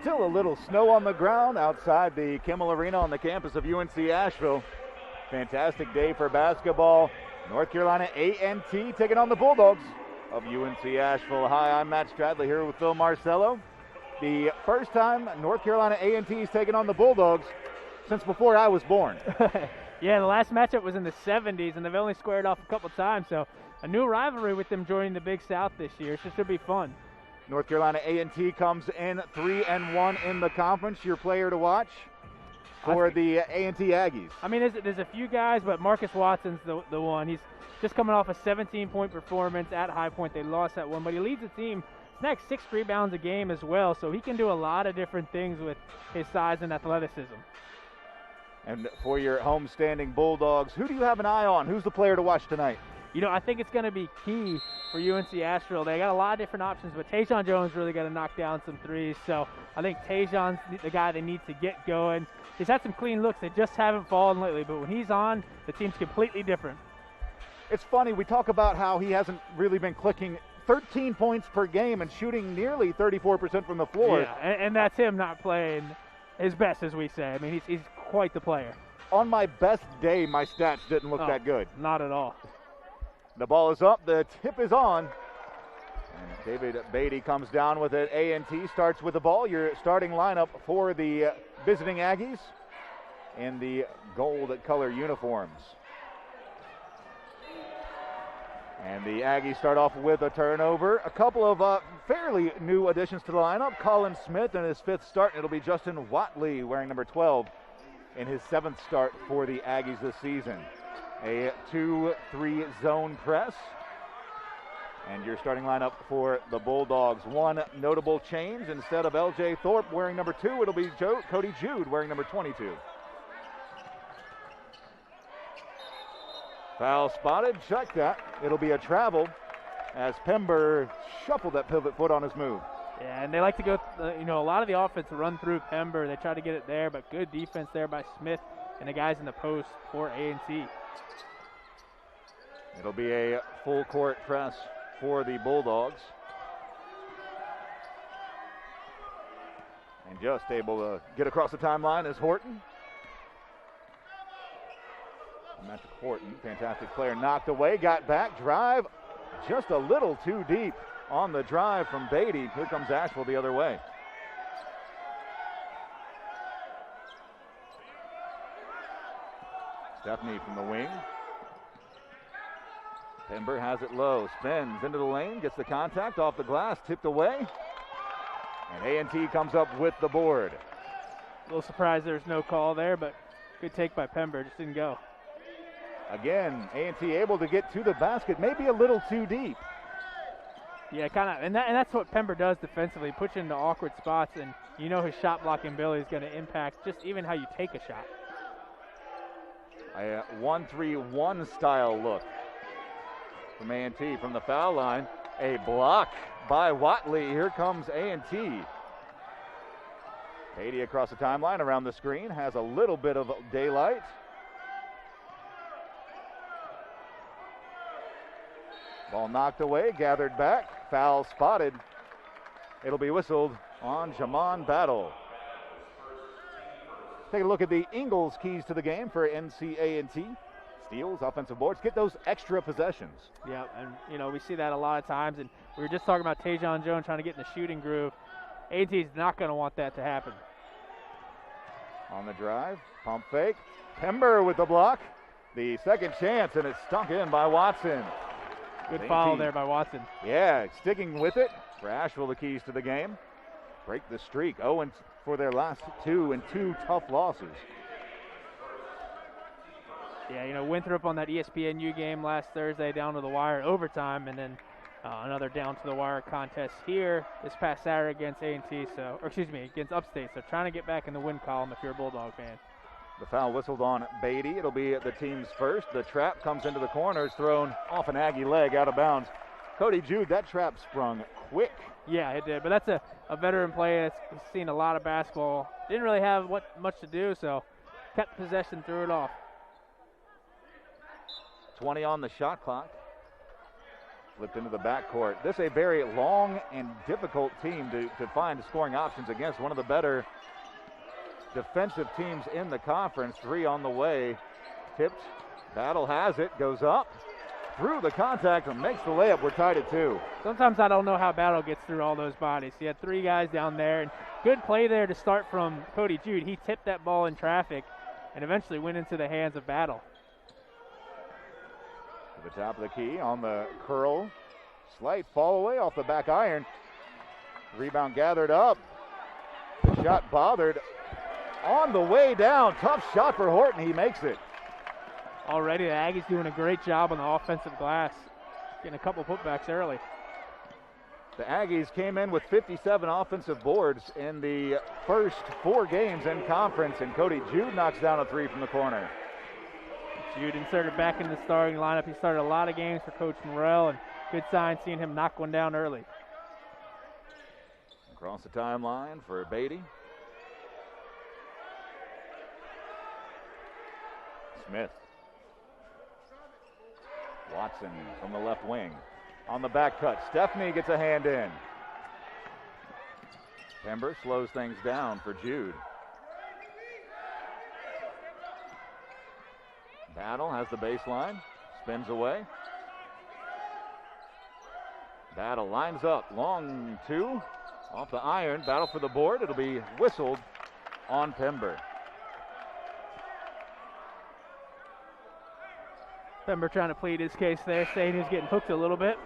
Still a little snow on the ground outside the Kimmel Arena on the campus of UNC Asheville. Fantastic day for basketball. North Carolina A&T taking on the Bulldogs of UNC Asheville. Hi, I'm Matt Stradley here with Phil Marcello. The first time North Carolina A&T is taking on the Bulldogs since before I was born. Yeah, the last matchup was in the 70s, and they've only squared off a couple times, so a new rivalry with them joining the Big South this year. So it should be fun. North Carolina A&T comes in 3-1 in the conference. Your player to watch for the A&T Aggies? I mean, there's a few guys, but Marcus Watson's the one. He's just coming off a 17-point performance at High Point. They lost that one, but he leads the team. Next, 6 rebounds a game as well, so he can do a lot of different things with his size and athleticism. And for your homestanding Bulldogs, who do you have an eye on? Who's the player to watch tonight? You know, I think it's going to be key for UNC Asheville. They got a lot of different options, but Tajon Jones really got to knock down some threes. So I think Tajon's the guy they need to get going. He's had some clean looks. They just haven't fallen lately, but when he's on, the team's completely different. It's funny, we talk about how he hasn't really been clicking. 13 points per game and shooting nearly 34% from the floor. Yeah, and that's him not playing his best, as we say. I mean, he's quite the player. On my best day, my stats didn't look that good. Not at all. The ball is up, the tip is on. And David Beatty comes down with it. A&T starts with the ball. Your starting lineup for the visiting Aggies in the gold color uniforms. And the Aggies start off with a turnover. A couple of fairly new additions to the lineup. Colin Smith in his 5th start. It'll be Justin Watley wearing number 12 in his 7th start for the Aggies this season. A 2-3 zone press. And your starting lineup for the Bulldogs. One notable change. Instead of L.J. Thorpe wearing number 2, it'll be Cody Jude wearing number 22. Foul spotted. Check that. It'll be a travel as Pember shuffled that pivot foot on his move. Yeah, and they like to go, a lot of the offense run through Pember. They try to get it there, but good defense there by Smith and the guys in the post for A&T. It'll be a full court press for the Bulldogs. And just able to get across the timeline is Horton. Patrick Horton, fantastic player, knocked away, got back, drive, just a little too deep on the drive from Beatty. Here comes Asheville the other way. Stephanie from the wing. Pember has it low, spins into the lane, gets the contact off the glass, tipped away. And A&T comes up with the board. A little surprised there's no call there, but good take by Pember, just didn't go. Again, A&T able to get to the basket, maybe a little too deep. Yeah, kind of, and that's what Pember does defensively, puts you into awkward spots, and you know his shot blocking ability is going to impact just even how you take a shot. A 1-3-1 style look from A&T from the foul line. A block by Watley. Here comes A&T. Beatty across the timeline around the screen, has a little bit of daylight. Ball knocked away, gathered back, foul spotted. It'll be whistled on Jamon Battle. Take a look at the Ingles keys to the game for NCA&T. Steals, offensive boards, get those extra possessions. Yeah, and we see that a lot of times, and we were just talking about Tajon Jones trying to get in the shooting groove. A&T's not going to want that to happen. On the drive, pump fake, Pember with the block. The second chance, and it's stunk in by Watson. Good foul there by Watson. Yeah, sticking with it for Asheville, the keys to the game. Break the streak. 0 for their last 2 and 2 tough losses. Yeah, Winthrop on that ESPNU game last Thursday down to the wire overtime, and then another down to the wire contest here this past Saturday against A&T, against Upstate. So trying to get back in the win column if you're a Bulldog fan. The foul whistled on Beatty. It'll be the team's first. The trap comes into the corner. It's thrown off an Aggie leg out of bounds. Cody Jude, that trap sprung quick. Yeah, it did. But that's a veteran player that's seen a lot of basketball. Didn't really have much to do, so kept possession, threw it off. 20 on the shot clock. Flipped into the backcourt. This is a very long and difficult team to find scoring options against. One of the better defensive teams in the conference. 3 on the way. Tipped. Battle has it. Goes up. Through the contact and makes the layup. We're tied at 2. Sometimes I don't know how Battle gets through all those bodies. He had 3 guys down there. And good play there to start from Cody Jude. He tipped that ball in traffic and eventually went into the hands of Battle. To the top of the key on the curl. Slight fall away off the back iron. Rebound gathered up. The shot bothered. On the way down. Tough shot for Horton. He makes it. Already the Aggies doing a great job on the offensive glass. Getting a couple putbacks early. The Aggies came in with 57 offensive boards in the first 4 games in conference, and Cody Jude knocks down a 3 from the corner. Jude inserted back in the starting lineup. He started a lot of games for Coach Morrell, and good sign seeing him knock one down early. Across the timeline for Beatty. Smith. Watson from the left wing. On the back cut, Stephanie gets a hand in. Pember slows things down for Jude. Battle has the baseline, spins away. Battle lines up, long 2, off the iron. Battle for the board. It'll be whistled on Pember. Pember trying to plead his case there, saying he was getting hooked a little bit.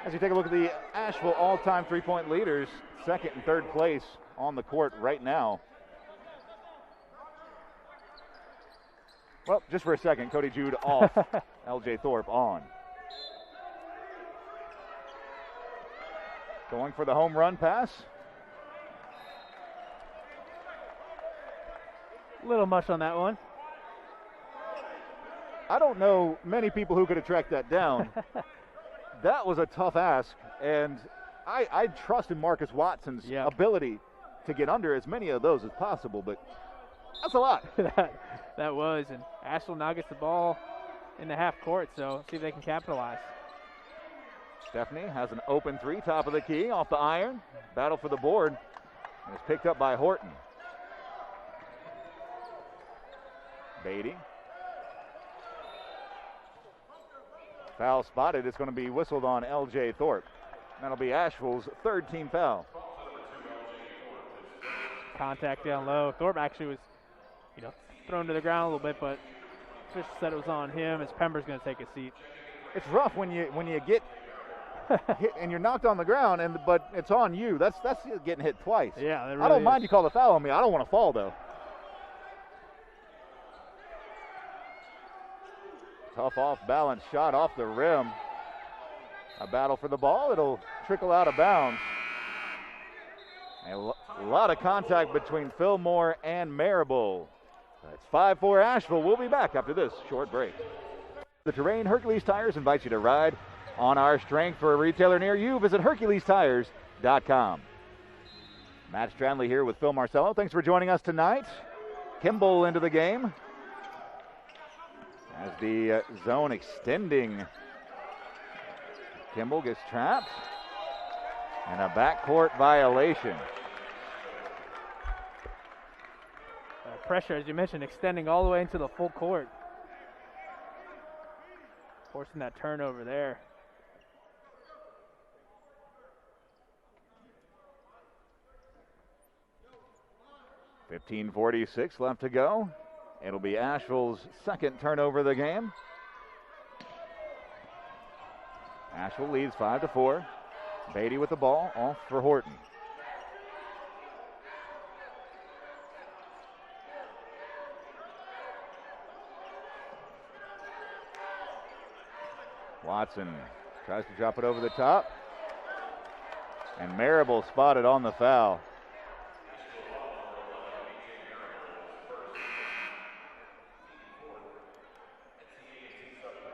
As you take a look at the Asheville all-time three-point leaders, 2nd and 3rd place on the court right now. Well, just for a second, Cody Jude off, LJ Thorpe on. Going for the home run pass. A little much on that one. I don't know many people who could have tracked that down. That was a tough ask, and I trust in Marcus Watson's ability to get under as many of those as possible, but that's a lot. that was, and Asheville now gets the ball in the half court, so see if they can capitalize. Stephanie has an open 3, top of the key, off the iron. Battle for the board, and it's picked up by Horton. Beatty. Foul spotted. It's going to be whistled on LJ Thorpe. That'll be Asheville's 3rd team foul. Contact down low. Thorpe actually was, thrown to the ground a little bit, but Fish said it was on him as Pember's going to take a seat. It's rough when you get hit and you're knocked on the ground, but it's on you. That's getting hit twice. Yeah, really I don't mind you call the foul on me. I don't want to fall though. Tough off-balance shot off the rim. A battle for the ball. It'll trickle out of bounds. A lot of contact between Fillmore and Marable. It's 5-4 Asheville. We'll be back after this short break. The Terrain Hercules Tires invites you to ride on our strength. For a retailer near you, visit HerculesTires.com. Matt Strandley here with Phil Marcello. Thanks for joining us tonight. Kimball into the game. As the zone extending, Kimball gets trapped, and a backcourt violation. Pressure, as you mentioned, extending all the way into the full court. Forcing that turnover there. .46 left to go. It'll be Asheville's 2nd turnover of the game. Asheville leads 5-4. Beatty with the ball, off for Horton. Watson tries to drop it over the top. And Marable spotted on the foul.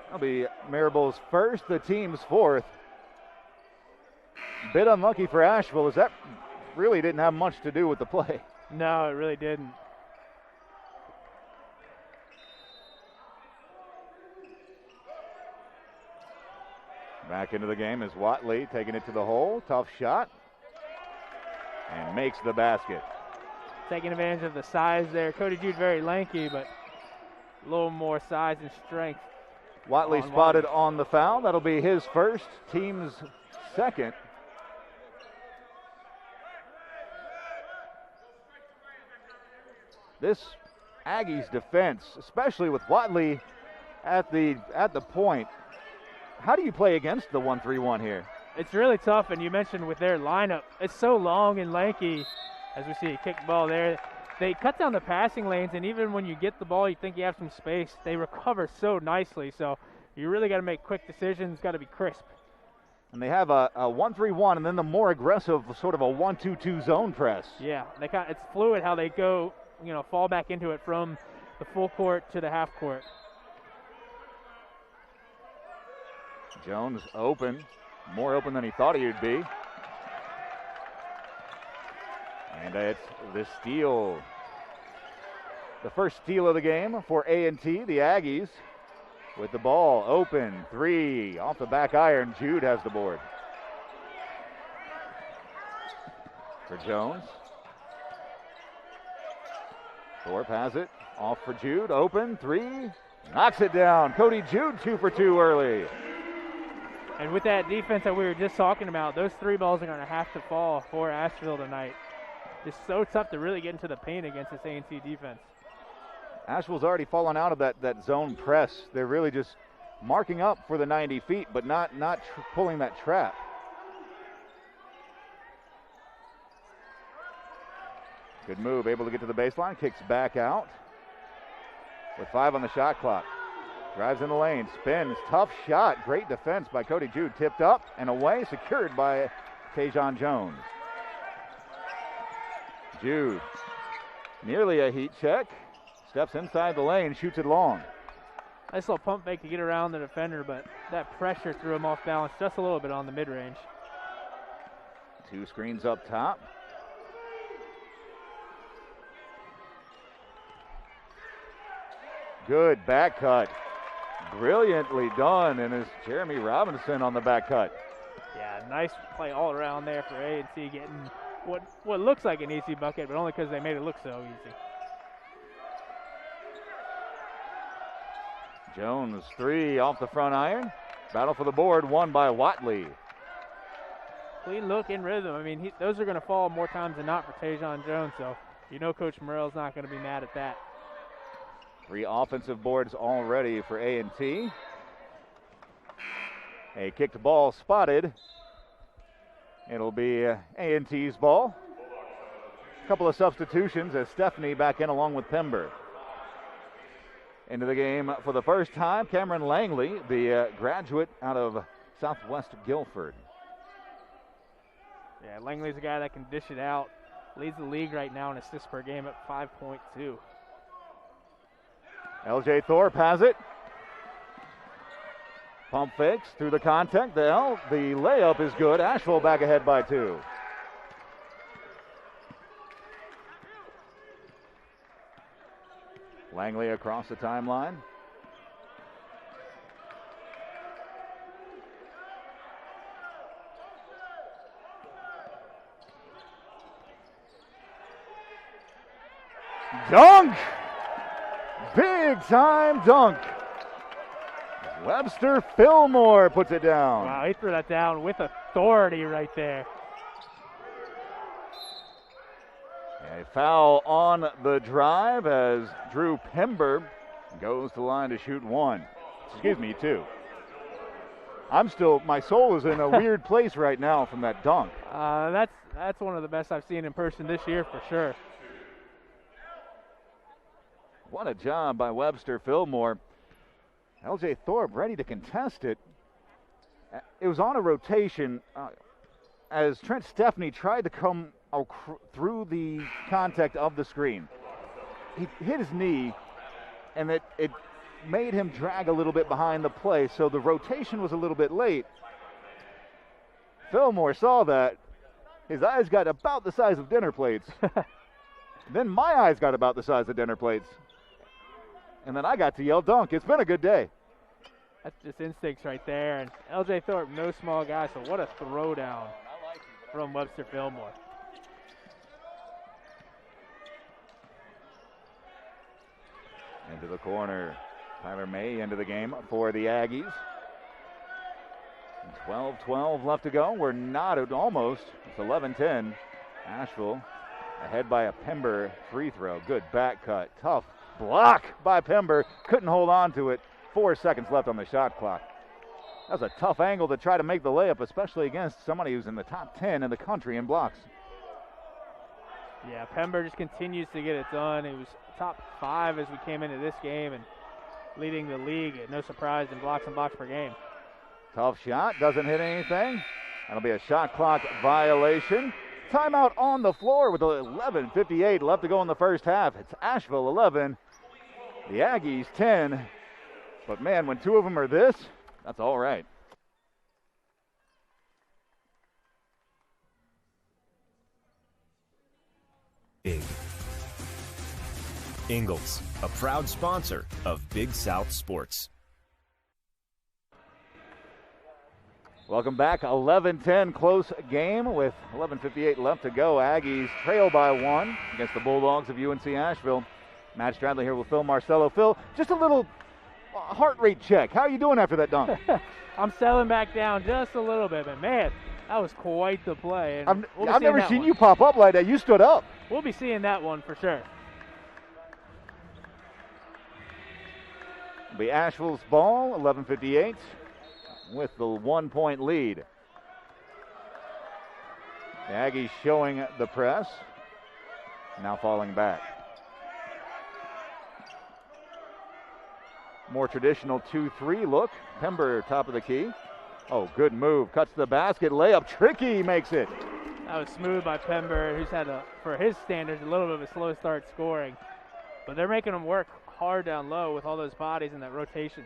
That'll be Marable's 1st, the team's 4th. Bit unlucky for Asheville, as that really didn't have much to do with the play. No, it really didn't. Back into the game is Watley, taking it to the hole. Tough shot. And makes the basket. Taking advantage of the size there. Cody Jude very lanky, but a little more size and strength. Watley spotted on the foul. That'll be his first, team's second. This Aggies defense, especially with Watley at the point, how do you play against the 1-3-1 here? It's really tough, and you mentioned with their lineup, it's so long and lanky. As we see a kick ball there, they cut down the passing lanes, and even when you get the ball, you think you have some space, they recover so nicely. So you really got to make quick decisions, got to be crisp. And they have a 1-3-1, and then the more aggressive sort of a 1-2-2 zone press. Yeah, it's fluid how they go, fall back into it from the full court to the half court. Jones open, more open than he thought he would be. And it's the steal. The first steal of the game for A&T, the Aggies. With the ball open, 3 off the back iron. Jude has the board. For Jones. Thorpe has it, off for Jude, open, 3, knocks it down. Cody Jude 2 for 2 early. And with that defense that we were just talking about, those 3 balls are going to have to fall for Asheville tonight. It's so tough to really get into the paint against this A&T defense. Asheville's already fallen out of that zone press. They're really just marking up for the 90 feet, but not pulling that trap. Good move, able to get to the baseline, kicks back out. With 5 on the shot clock. Drives in the lane, spins, tough shot. Great defense by Cody Jude. Tipped up and away, secured by Tajon Jones. Jude, nearly a heat check. Steps inside the lane, shoots it long. Nice little pump fake to get around the defender, but that pressure threw him off balance just a little bit on the mid-range. 2 screens up top. Good back cut. Brilliantly done, and it's Jeremy Robinson on the back cut. Yeah, nice play all around there for A&T, getting what looks like an easy bucket, but only because they made it look so easy. Jones 3 off the front iron. Battle for the board, won by Watley. Clean look in rhythm. I mean, those are going to fall more times than not for Tajon Jones, so Coach Morrell's not going to be mad at that. 3 offensive boards already for A&T. A kicked ball spotted. It'll be A&T's ball. A couple of substitutions as Stephanie back in along with Pember. Into the game for the first time, Cameron Langley, the graduate out of Southwest Guilford. Yeah, Langley's a guy that can dish it out. Leads the league right now in assists per game at 5.2. LJ Thorpe has it. Pump fakes through the contact. The layup is good. Asheville back ahead by 2. Langley across the timeline. Dunk! Big time dunk. Webster Fillmore puts it down. Wow, he threw that down with authority right there. A foul on the drive as Drew Pember goes to the line to shoot 1. Excuse me, 2. My soul is in a weird place right now from that dunk. That's one of the best I've seen in person this year for sure. What a job by Webster Fillmore. LJ Thorpe ready to contest it. It was on a rotation as Trent Stepney tried to come through the contact of the screen. He hit his knee, and it made him drag a little bit behind the play, so the rotation was a little bit late. Fillmore saw that. His eyes got about the size of dinner plates. Then my eyes got about the size of dinner plates. And then I got to yell dunk. It's been a good day. That's just instincts right there. And LJ Thorpe, no small guy, so what a throwdown from Webster Fillmore. Into the corner. Tyler May into the game for the Aggies. 12-12 left to go. We're not at almost. It's 11-10. Asheville ahead by a Pember free throw. Good back cut. Tough block by Pember. Couldn't hold on to it. 4 seconds left on the shot clock. That was a tough angle to try to make the layup, especially against somebody who's in the top 10 in the country in blocks. Yeah, Pember just continues to get it done. He was top 5 as we came into this game and leading the league, no surprise, in blocks and blocks per game. Tough shot, doesn't hit anything. That'll be a shot clock violation. Timeout on the floor with 11:58 left to go in the first half. It's Asheville 11, the Aggies 10. But man, when 2 of them are this, that's all right. Ingles, a proud sponsor of Big South Sports. Welcome back. 11-10 close game with 11:58 left to go. Aggies trail by 1 against the Bulldogs of UNC Asheville. Matt Stradley here with Phil Marcello. Phil, just a little heart rate check. How are you doing after that dunk? I'm settling back down just a little bit, but man, that was quite the play. And I've never seen you pop up like that. You stood up. We'll be seeing that one for sure. It'll be Asheville's ball, 11:58, with the 1-point lead. The Aggies showing the press, now falling back. More traditional 2-3 look. Pember top of the key. Oh, good move. Cuts the basket. Layup. Tricky makes it. That was smooth by Pember, who's had, for his standards, a little bit of a slow start scoring. But they're making him work hard down low with all those bodies in that rotation.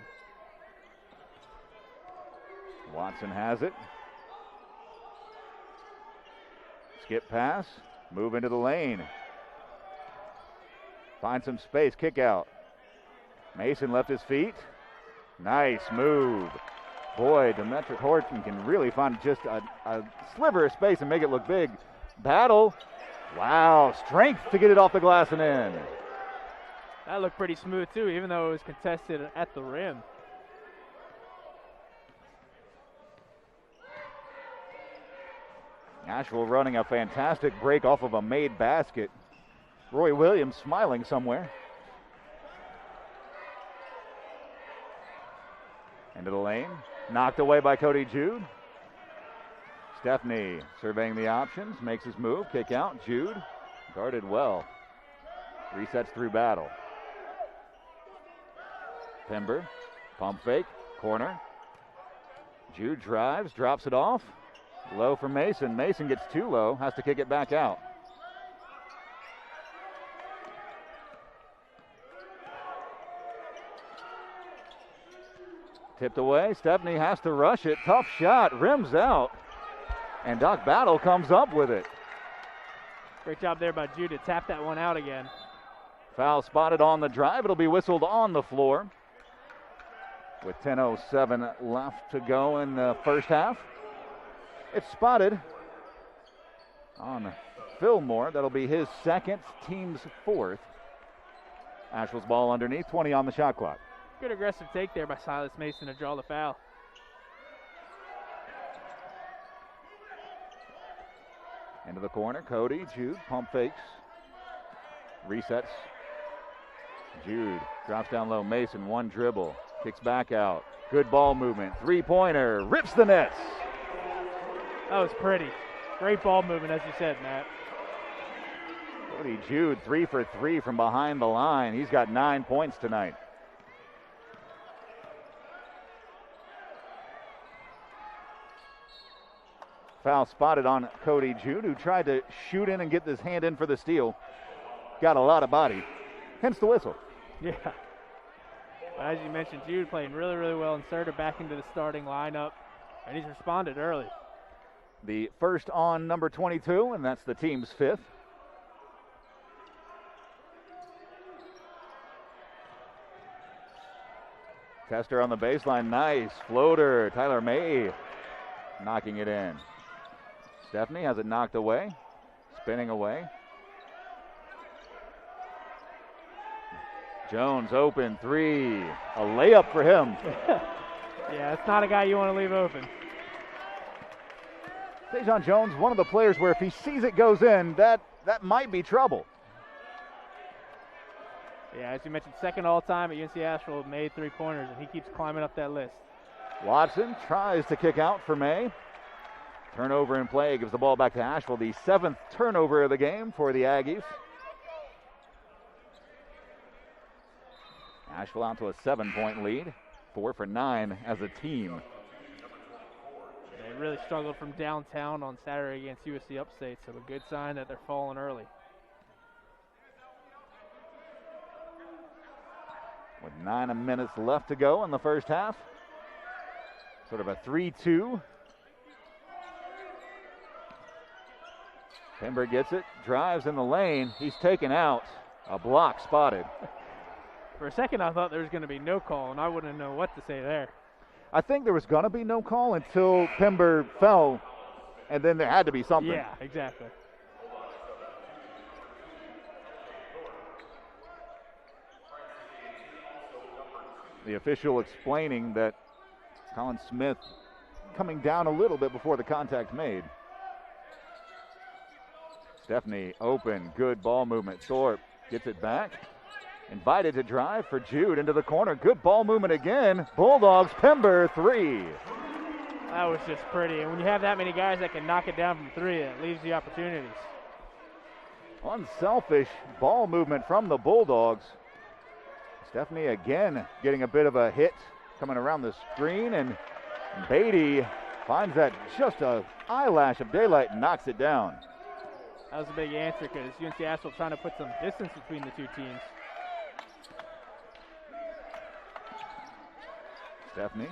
Watson has it. Skip pass. Move into the lane. Find some space. Kick out. Mason left his feet. Nice move. Boy, Demetric Horton can really find just a sliver of space and make it look big. Battle. Wow, strength to get it off the glass and in. That looked pretty smooth too, even though it was contested at the rim. Asheville running a fantastic break off of a made basket. Roy Williams smiling somewhere. Into the lane. Knocked away by Cody Jude. Stepney surveying the options. Makes his move. Kick out. Jude guarded well. Resets through Battle. Pember. Pump fake. Corner. Jude drives. Drops it off. Low for Mason. Mason gets too low. Has to kick it back out. Tipped away. Stepney has to rush it. Tough shot. Rims out. And Doc Battle comes up with it. Great job there by Jude to tap that one out again. Foul spotted on the drive. It'll be whistled on the floor. With 10:07 left to go in the first half. It's spotted on Fillmore. That'll be his second, team's fourth. Asheville's ball underneath, 20 on the shot clock. Good aggressive take there by Silas Mason to draw the foul. Into the corner, Cody, Jude, pump fakes. Resets. Jude drops down low, Mason, one dribble. Kicks back out. Good ball movement. Three-pointer. Rips the nets. That was pretty. Great ball movement, as you said, Matt. Cody Jude, 3 for 3 from behind the line. He's got 9 points tonight. Foul spotted on Cody Jude, who tried to shoot in and get his hand in for the steal. Got a lot of body. Hence the whistle. Yeah. As you mentioned, Jude playing really, really well, inserted back into the starting lineup, and he's responded early. The first on number 22, and that's the team's fifth. Tester on the baseline, nice floater. Tyler May knocking it in. Stephanie has it knocked away, spinning away. Jones open three, a layup for him. Yeah, it's not a guy you want to leave open. Tajon Jones, one of the players where if he sees it goes in, that might be trouble. Yeah, as you mentioned, second all-time at UNC Asheville, made three-pointers, and he keeps climbing up that list. Watson tries to kick out for May. Turnover in play, gives the ball back to Asheville. The 7th turnover of the game for the Aggies. Asheville out to a 7-point lead. 4 for 9 as a team. They really struggled from downtown on Saturday against USC Upstate, so a good sign that they're falling early. With 9 minutes left to go in the first half. Sort of a 3-2. Pember gets it, drives in the lane. He's taken out. A block spotted. For a second, I thought there was going to be no call, and I wouldn't know what to say there. I think there was going to be no call until Pember fell, and then there had to be something. Yeah, exactly. The official explaining that Colin Smith coming down a little bit before the contact made. Stephanie open, good ball movement. Thorpe gets it back. Invited to drive for Jude into the corner. Good ball movement again. Bulldogs, Pember, three. That was just pretty. And when you have that many guys that can knock it down from three, it leaves the opportunities. Unselfish ball movement from the Bulldogs. Stephanie again getting a bit of a hit coming around the screen, and Beatty finds that just a eyelash of daylight and knocks it down. That was a big answer because UNC Asheville trying to put some distance between the two teams. Stephanie.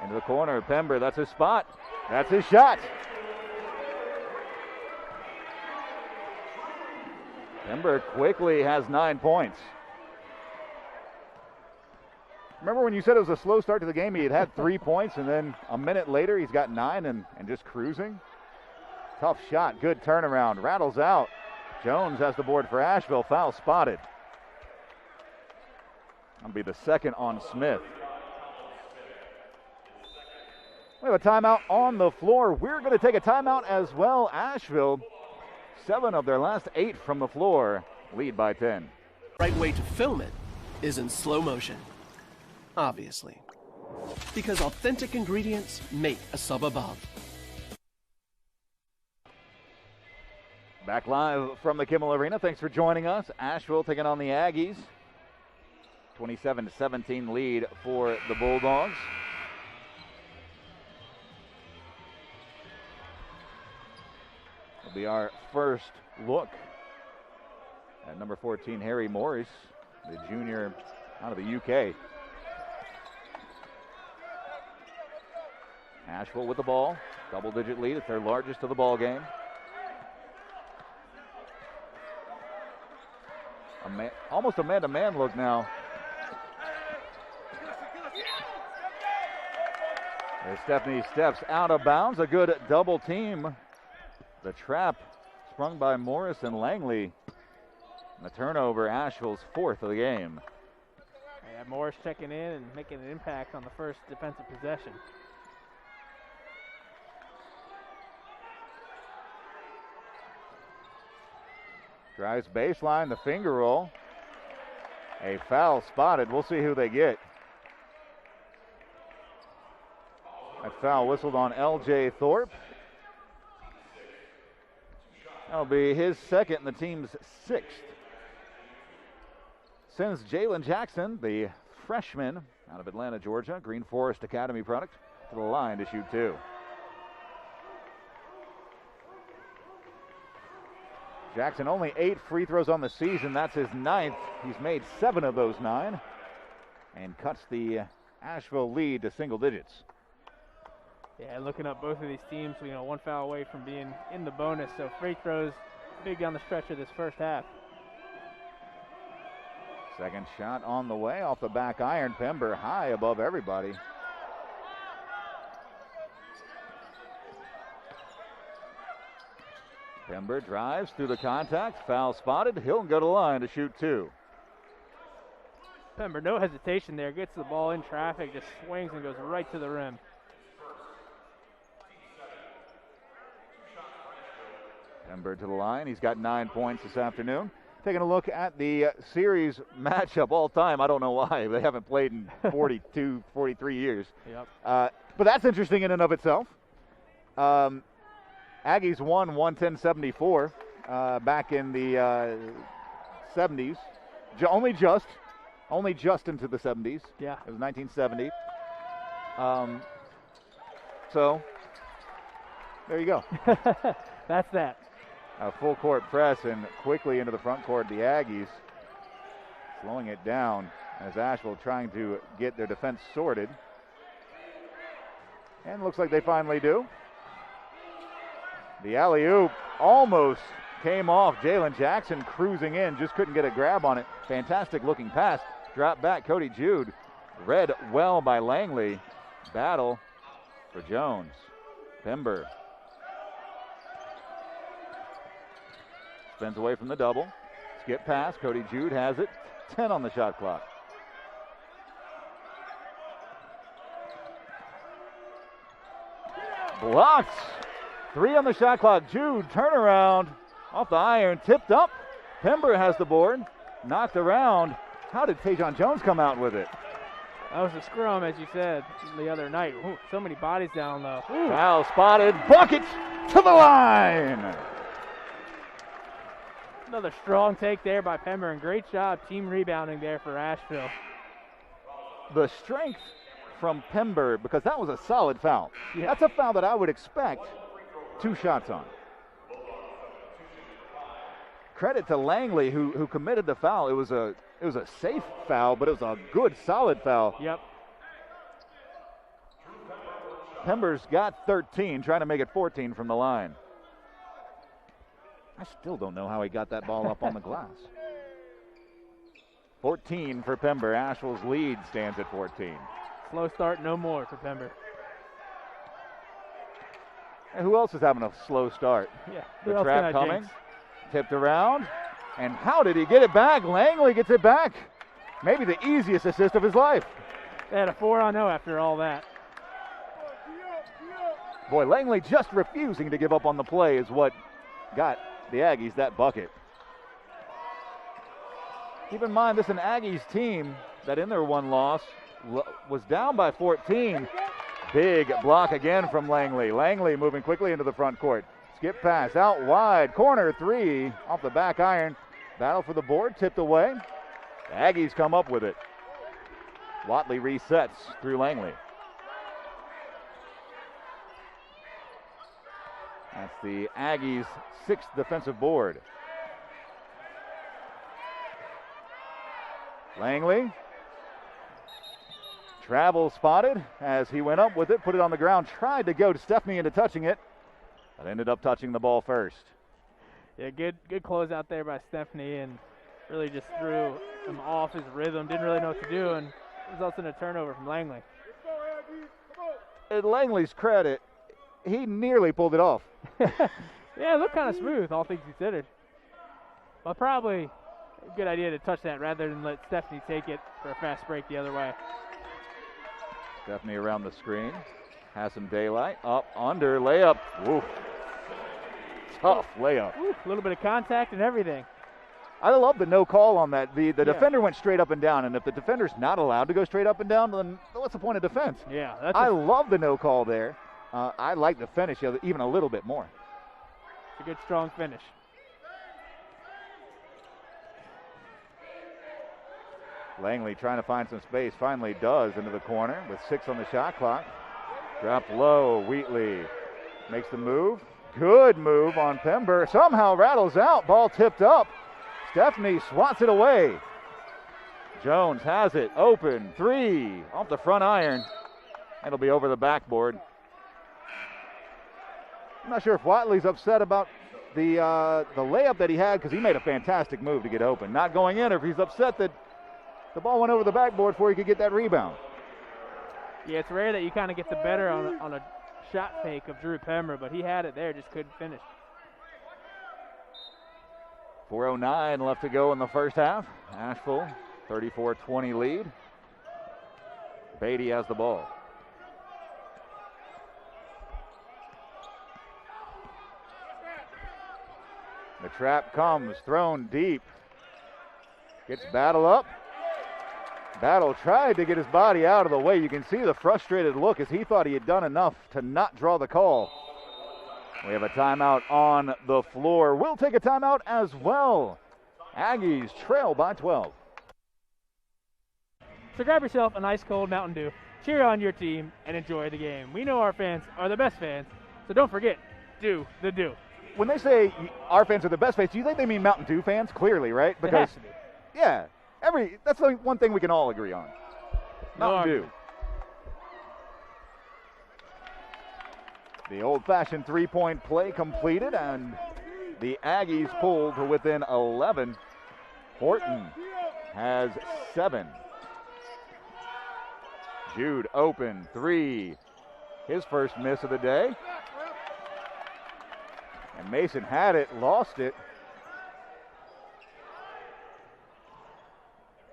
Into the corner, Pember, that's his spot. That's his shot. Pember quickly has 9 points. Remember when you said it was a slow start to the game? He had 3 points, and then a minute later he's got 9 and just cruising. Tough shot, good turnaround, rattles out. Jones has the board for Asheville, foul spotted. That'll be the second on Smith. We have a timeout on the floor. We're going to take a timeout as well. Asheville, 7 of their last 8 from the floor, lead by 10. Right way to film it is in slow motion, obviously, because authentic ingredients make a sub above. Back live from the Kimmel Arena. Thanks for joining us. Asheville taking on the Aggies. 27-17 lead for the Bulldogs. Will be our first look at number 14, Harry Morris, the junior out of the UK. Asheville with the ball, double-digit lead. It's their largest of the ball game. Almost a man-to-man look now. As Stephanie steps out of bounds, a good double team. The trap sprung by Morris and Langley. And the turnover, Asheville's 4th of the game. Yeah, Morris checking in and making an impact on the first defensive possession. Drives baseline, the finger roll. A foul spotted. We'll see who they get. That foul whistled on L.J. Thorpe. That'll be his second and the team's 6th. Sends Jalen Jackson, the freshman out of Atlanta, Georgia, Green Forest Academy product, to the line to shoot 2. Jackson only 8 free throws on the season. That's his 9th. He's made 7 of those 9 and cuts the Asheville lead to single digits. Yeah, looking up both of these teams, one foul away from being in the bonus. So free throws big down the stretch of this first half. Second shot on the way off the back iron. Pember high above everybody. Pember drives through the contact. Foul spotted. He'll go to the line to shoot 2. Pember, no hesitation there. Gets the ball in traffic, just swings and goes right to the rim. Pember to the line. He's got 9 points this afternoon. Taking a look at the series matchup all time. I don't know why. They haven't played in 42, 43 years. Yep. But that's interesting in and of itself. Aggies won 110-74 back in the 70s. Only just into the 70s. Yeah. It was 1970. So there you go. That's that. A full court press and quickly into the front court. The Aggies slowing it down as Asheville trying to get their defense sorted. And looks like they finally do. The alley-oop almost came off. Jalen Jackson cruising in, just couldn't get a grab on it. Fantastic looking pass. Drop back, Cody Jude. Read well by Langley. Battle for Jones. Pember spins away from the double. Skip pass. Cody Jude has it. 10 on the shot clock. Blocked. 3 on the shot clock. Jude, turnaround. Off the iron. Tipped up. Pember has the board. Knocked around. How did Tajon Jones come out with it? That was a scrum, as you said, the other night. Ooh, so many bodies down low. Ooh. Foul spotted. Bucket to the line. Another strong take there by Pember, and great job team rebounding there for Asheville. The strength from Pember, because that was a solid foul. Yeah. That's a foul that I would expect 2 shots on. Credit to Langley who committed the foul. It was a safe foul, but it was a good, solid foul. Yep. Pember's got 13, trying to make it 14 from the line. I still don't know how he got that ball up on the glass. 14 for Pember. Asheville's lead stands at 14. Slow start, no more for Pember. And who else is having a slow start? Yeah. The trap coming. Tipped around. And how did he get it back? Langley gets it back. Maybe the easiest assist of his life. They had a 4-0 after all that. Boy, Langley just refusing to give up on the play is what got the Aggies that bucket. Keep in mind, this is an Aggies team that in their one loss was down by 14. Big block again from Langley. Langley moving quickly into the front court. Skip pass out wide. Corner 3 off the back iron. Battle for the board, tipped away. The Aggies come up with it. Watley resets through Langley. That's the Aggies' 6th defensive board. Langley. Travel spotted as he went up with it, put it on the ground, tried to go to Stephanie into touching it, but ended up touching the ball first. Yeah, good close out there by Stephanie, and really just threw him off his rhythm. Didn't really know what to do, and results in a turnover from Langley. In Langley's credit, he nearly pulled it off. Yeah, it looked kind of smooth, all things considered. But probably a good idea to touch that rather than let Stephanie take it for a fast break the other way. Stephanie around the screen. Has some daylight. Up, under, layup. Woo. Tough layup. A little bit of contact and everything. I love the no call on that. The defender went straight up and down, and if the defender's not allowed to go straight up and down, then what's the point of defense? Yeah, I love the no call there. I like the finish even a little bit more. It's a good, strong finish. Langley trying to find some space. Finally does into the corner with 6 on the shot clock. Dropped low. Wheatley makes the move. Good move on Pember. Somehow rattles out. Ball tipped up. Stephanie swats it away. Jones has it. Open. 3 off the front iron. It'll be over the backboard. I'm not sure if Watley's upset about the layup that he had because he made a fantastic move to get open. Not going in, or if he's upset that The ball went over the backboard before he could get that rebound. Yeah, it's rare that you kind of get the better on a shot fake of Drew Pember, but he had it there, just couldn't finish. 4:09 left to go in the first half. Asheville, 34-20 lead. Beatty has the ball. The trap comes, thrown deep. Gets Battle up. Battle tried to get his body out of the way. You can see the frustrated look as he thought he had done enough to not draw the call. We have a timeout on the floor. We'll take a timeout as well. Aggies trail by 12. So grab yourself a nice cold Mountain Dew, cheer on your team, and enjoy the game. We know our fans are the best fans, so don't forget, do the do. When they say our fans are the best fans, do you think they mean Mountain Dew fans? Clearly, right? It has to be. Yeah, that's the one thing we can all agree on. Mountain Dew. The old-fashioned three-point play completed, and the Aggies pulled to within 11. Horton has 7. Jude open, 3. His first miss of the day. And Mason had it, lost it.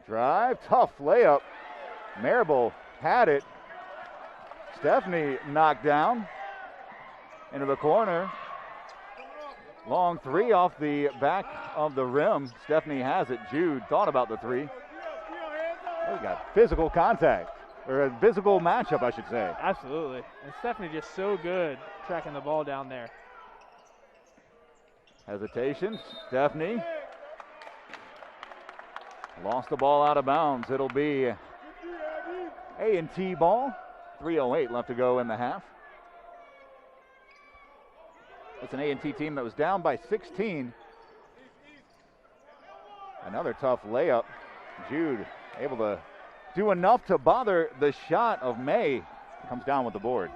Drive, tough layup. Marable had it. Stephanie knocked down into the corner. Long 3 off the back of the rim. Stephanie has it. Jude thought about the 3. We got physical contact, or a physical matchup, I should say. Absolutely. And Stephanie just so good tracking the ball down there. Hesitation. Stephanie lost the ball out of bounds. It'll be A&T ball. 3:08 left to go in the half. It's an A&T team that was down by 16. Another tough layup. Jude able to do enough to bother the shot of May. Comes down with the board.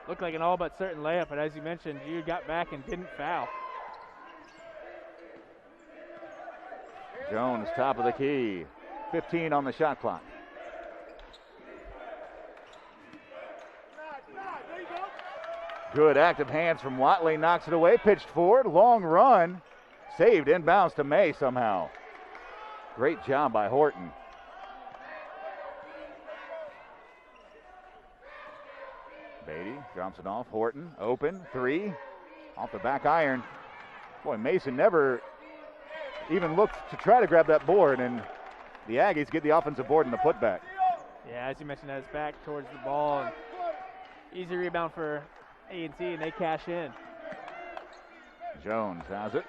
Looked like an all but certain layup, but as you mentioned, Jude got back and didn't foul. Jones, top of the key. 15 on the shot clock. Good active hands from Watley, knocks it away, pitched forward, long run, saved inbounds to May somehow. Great job by Horton. Beatty drops it off, Horton, open, 3, off the back iron. Boy, Mason never even looked to try to grab that board, and the Aggies get the offensive board and the putback. Yeah, as you mentioned, that's back towards the ball. And easy rebound for A&T, and they cash in. Jones has it.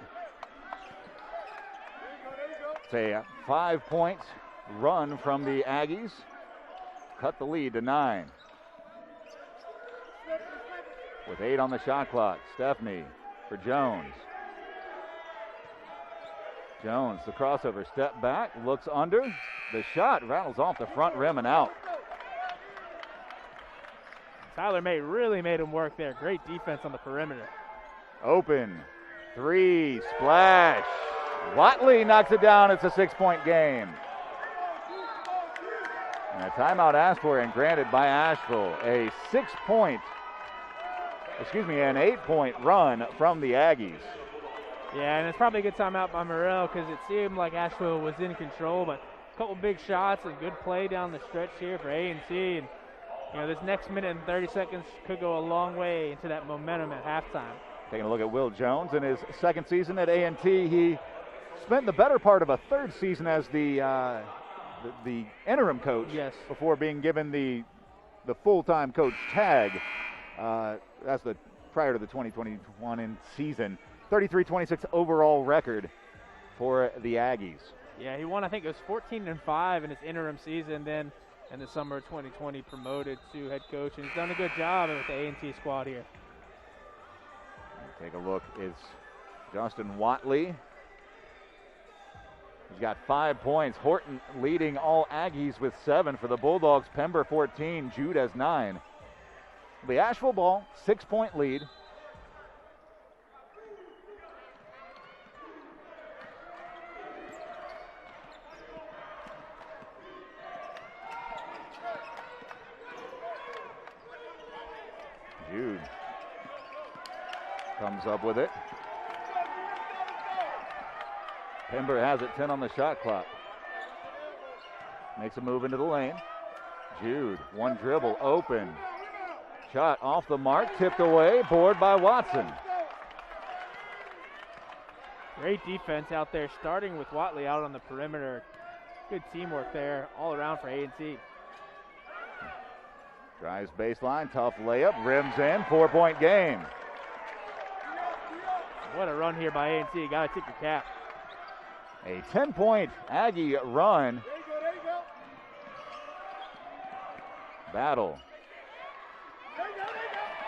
It's a 5-point run from the Aggies. Cut the lead to 9. With 8 on the shot clock, Stephanie for Jones. Jones, the crossover, step back, looks under. The shot rattles off the front rim and out. Tyler May really made him work there. Great defense on the perimeter. Open, 3, splash. Watley knocks it down. It's a 6-point game. And a timeout asked for and granted by Asheville. An 8-point run from the Aggies. Yeah, and it's probably a good timeout by Morrell because it seemed like Asheville was in control, but a couple big shots and good play down the stretch here for A&T. And this next minute and 30 seconds could go a long way into that momentum at halftime. Taking a look at Will Jones in his second season at A&T. He spent the better part of a third season as the interim coach. Yes. Before being given the full-time coach tag. That's prior to the 2021 season. 33-26 overall record for the Aggies. Yeah, he won, I think it was 14-5 in his interim season, then in the summer of 2020 promoted to head coach, and he's done a good job with the A&T squad here. Take a look, it's Justin Watley. He's got 5 points. Horton leading all Aggies with 7 for the Bulldogs. Pember 14, Jude has 9. The Asheville ball, 6-point lead. Jude comes up with it. Pember has it, 10 on the shot clock. Makes a move into the lane. Jude, one dribble, open. Shot off the mark, tipped away, board by Watson. Great defense out there, starting with Watley out on the perimeter. Good teamwork there all around for A&T. Drives baseline, tough layup, rims in, 4-point game. What a run here by A&T, gotta tip your cap. A 10-point Aggie run. Battle.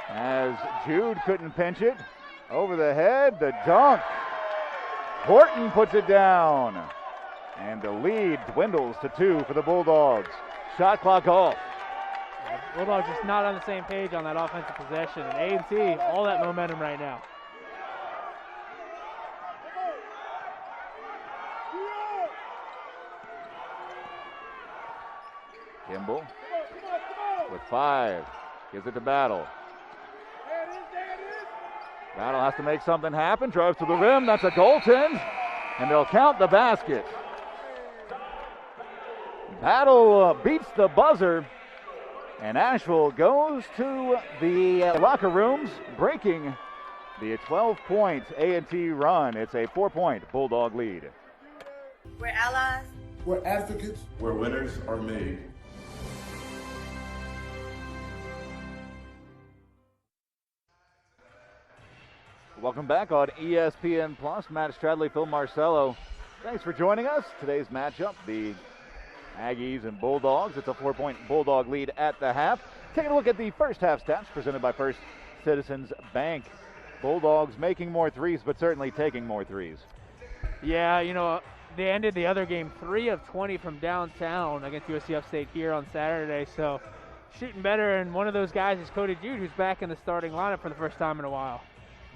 As Jude couldn't pinch it. Over the head, the dunk. Horton puts it down. And the lead dwindles to 2 for the Bulldogs. Shot clock off. Bulldogs just not on the same page on that offensive possession. And A&T, all that momentum right now. Kimball with 5. Gives it to Battle. Battle has to make something happen. Drives to the rim. That's a goaltend. And they'll count the basket. Battle beats the buzzer. And Asheville goes to the locker rooms, breaking the 12-point A&T run. It's a 4-point Bulldog lead. We're allies. We're advocates. Where winners are made. Welcome back on ESPN Plus. Matt Stradley, Phil Marcello. Thanks for joining us. Today's matchup, the Aggies and Bulldogs. It's a 4-point Bulldog lead at the half. Taking a look at the first half stats presented by First Citizens Bank. Bulldogs making more threes, but certainly taking more threes. Yeah, you know, they ended the other game 3 of 20 from downtown against USC Upstate here on Saturday. So shooting better, and one of those guys is Cody Jude, who's back in the starting lineup for the first time in a while.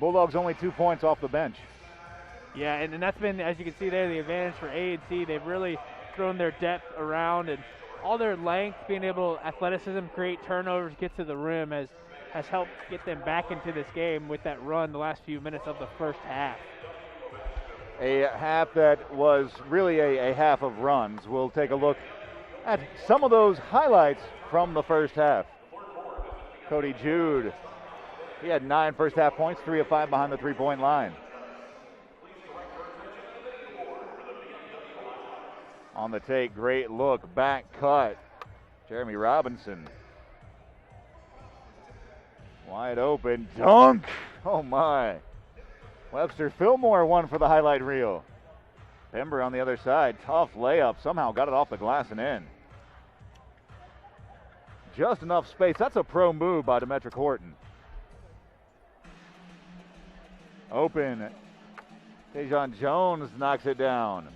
Bulldogs only 2 points off the bench. Yeah, and that's been, as you can see there, the advantage for A&T. They've really thrown their depth around, and all their length, being able, athleticism, create turnovers, get to the rim has helped get them back into this game with that run the last few minutes of the first half. A half that was really a half of runs. We'll take a look at some of those highlights from the first half. Cody Jude, he had 9 first half points, 3 of 5 behind the 3-point line. On the take, great look, back cut. Jeremy Robinson. Wide open, dunk. Oh my. Webster Fillmore won for the highlight reel. Pember on the other side, tough layup, somehow got it off the glass and in. Just enough space, that's a pro move by Demetric Horton. Open, Tajon Jones knocks it down.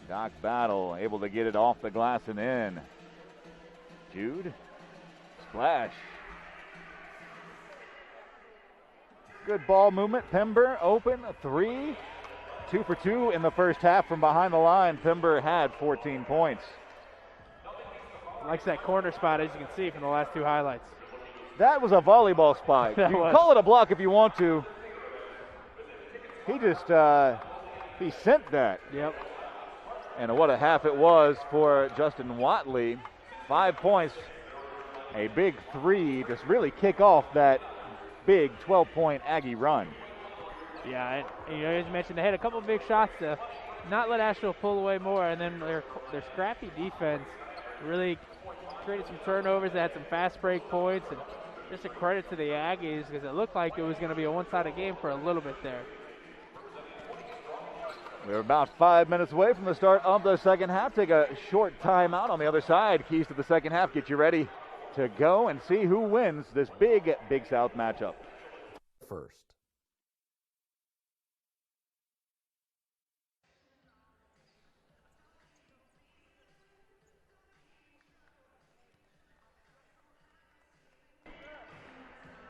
Doc Battle able to get it off the glass and in. Jude, splash. Good ball movement. Pember open, 3. 2 for 2 in the first half from behind the line. Pember had 14 points. Likes that corner spot, as you can see from the last 2 highlights. That was a volleyball spike. You can call it a block if you want to. He just, he sent that. Yep. And what a half it was for Justin Watley. 5 points, a big 3 to really kick off that big 12-point Aggie run. Yeah, and you know, as you mentioned, they had a couple big shots to not let Asheville pull away more, and then their scrappy defense really created some turnovers. They had some fast break points, and just a credit to the Aggies because it looked like it was going to be a one-sided game for a little bit there. We're about 5 minutes away from the start of the second half. Take a short timeout on the other side. Keys to the second half. Get you ready to go and see who wins this big Big South matchup. First.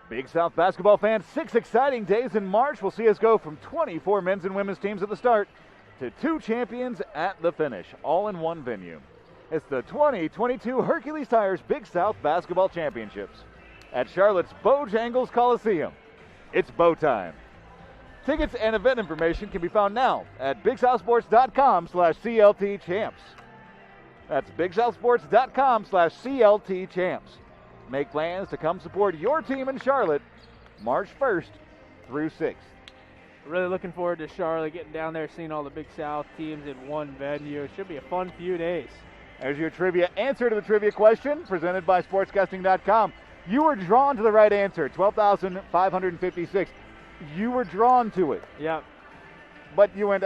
Big South basketball fans, 6 exciting days in March will see us go from 24 men's and women's teams at the start to 2 champions at the finish, all in one venue. It's the 2022 Hercules Tires Big South Basketball Championships at Charlotte's Bojangles Coliseum. It's bow time. Tickets and event information can be found now at bigsouthsports.com/CLTChamps. That's bigsouthsports.com/CLTChamps. Make plans to come support your team in Charlotte March 1st through 6th. Really looking forward to Charlotte, getting down there, seeing all the Big South teams in one venue. It should be a fun few days. There's your trivia answer to the trivia question presented by sportscasting.com. You were drawn to the right answer, 12,556. You were drawn to it. Yep. But you went,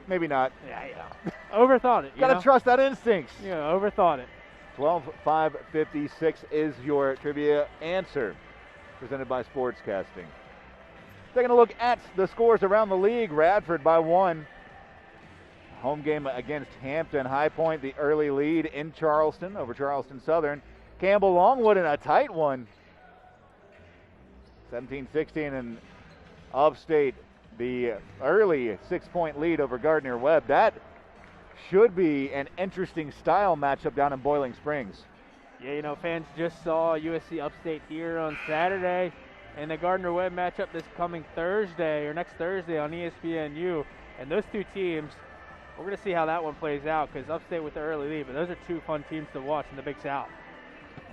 maybe not. Yeah. Overthought it. Got to trust that instincts. Yeah, overthought it. 12,556 is your trivia answer presented by Sportscasting. Taking a look at the scores around the league, Radford by 1. Home game against Hampton. High Point, the early lead in Charleston over Charleston Southern. Campbell Longwood in a tight one. 17-16, and Upstate, the early 6-point lead over Gardner-Webb. That should be an interesting style matchup down in Boiling Springs. Yeah, fans just saw USC Upstate here on Saturday, and the Gardner-Webb matchup this coming Thursday, or next Thursday on ESPNU. And those two teams, we're going to see how that one plays out, because Upstate with the early lead, but those are two fun teams to watch in the Big South.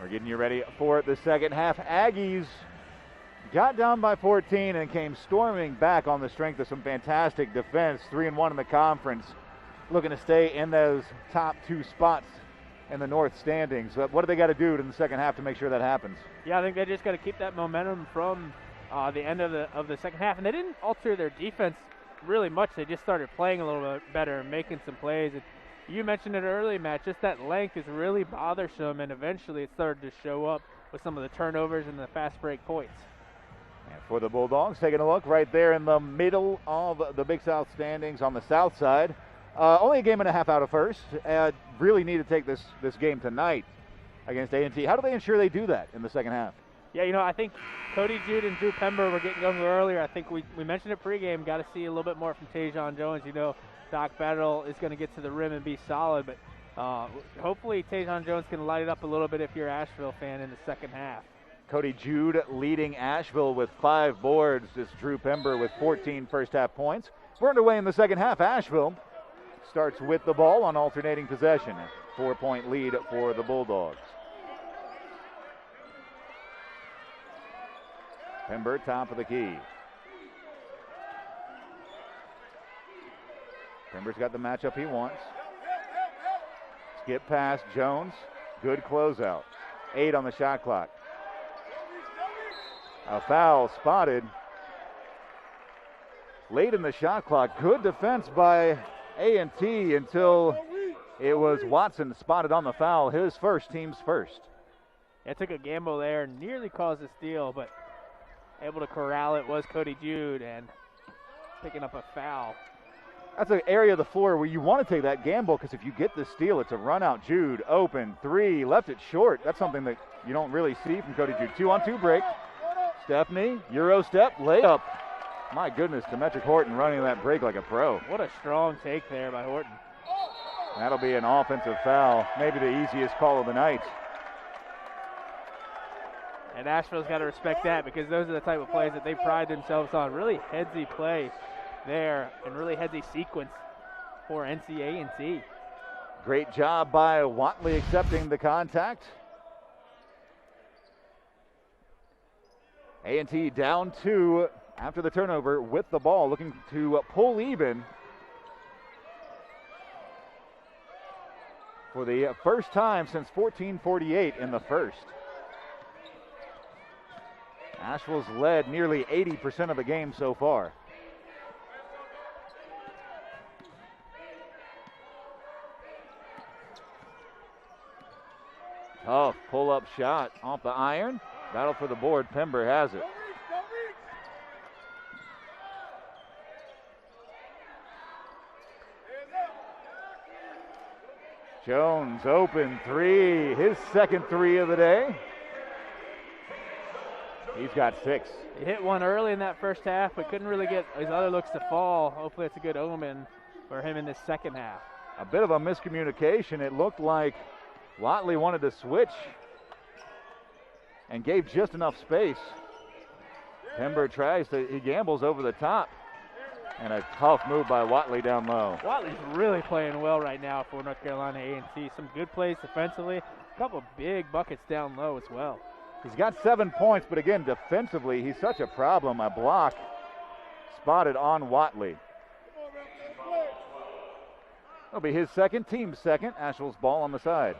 We're getting you ready for the second half. Aggies got down by 14 and came storming back on the strength of some fantastic defense. 3-1 in the conference, looking to stay in those top two spots in the North standings. What do they got to do in the second half to make sure that happens? Yeah, I think they just got to keep that momentum from the end of the second half. And they didn't alter their defense really much. They just started playing a little bit better and making some plays. And you mentioned it earlier, Matt, just that length is really bothersome, and eventually it started to show up with some of the turnovers and the fast break points. And for the Bulldogs, taking a look right there in the middle of the Big South standings on the south side. Only a game and a half out of first. Really need to take this game tonight against A&T. How do they ensure they do that in the second half? Yeah, I think Cody Jude and Drew Pember were getting going earlier. I think we mentioned it pregame. Got to see a little bit more from Tajon Jones. Doc Battle is going to get to the rim and be solid, but hopefully Tajon Jones can light it up a little bit if you're an Asheville fan in the second half. Cody Jude leading Asheville with 5 boards. It's Drew Pember with 14 first half points. We're underway in the second half. Asheville starts with the ball on alternating possession. 4-point lead for the Bulldogs. Pember, top of the key. Pember's got the matchup he wants. Skip past Jones. Good closeout. 8 on the shot clock. A foul spotted late in the shot clock. Good defense by A&T until it was Watson spotted on the foul. His first, team's first. It took a gamble there, nearly caused a steal, but able to corral it was Cody Jude and picking up a foul. That's an area of the floor where you want to take that gamble, because if you get the steal, it's a run out. Jude open, 3, left it short. That's something that you don't really see from Cody Jude. 2-on-2 break. Stephanie, Euro step, layup. My goodness, Demetric Horton running that break like a pro. What a strong take there by Horton. That'll be an offensive foul, maybe the easiest call of the night. And Asheville's got to respect that, because those are the type of plays that they pride themselves on. Really headsy play there, and really headsy sequence for NCA&T. Great job by Watley accepting the contact. A&T down 2 after the turnover with the ball, looking to pull even for the first time since 1448 in the first. Asheville's led nearly 80% of the game so far. Tough pull-up shot off the iron. Battle for the board. Pember has it. Jones open 3. His second 3 of the day. He's got 6. He hit one early in that first half, but couldn't really get his other looks to fall. Hopefully it's a good omen for him in this second half. A bit of a miscommunication. It looked like Watley wanted to switch and gave just enough space. Pember he gambles over the top. And a tough move by Watley down low. Watley's really playing well right now for North Carolina A&T. Some good plays defensively. A couple big buckets down low as well. He's got 7 points, but again, defensively, he's such a problem. A block spotted on Watley. It'll be his second, team's second. Asheville's ball on the side.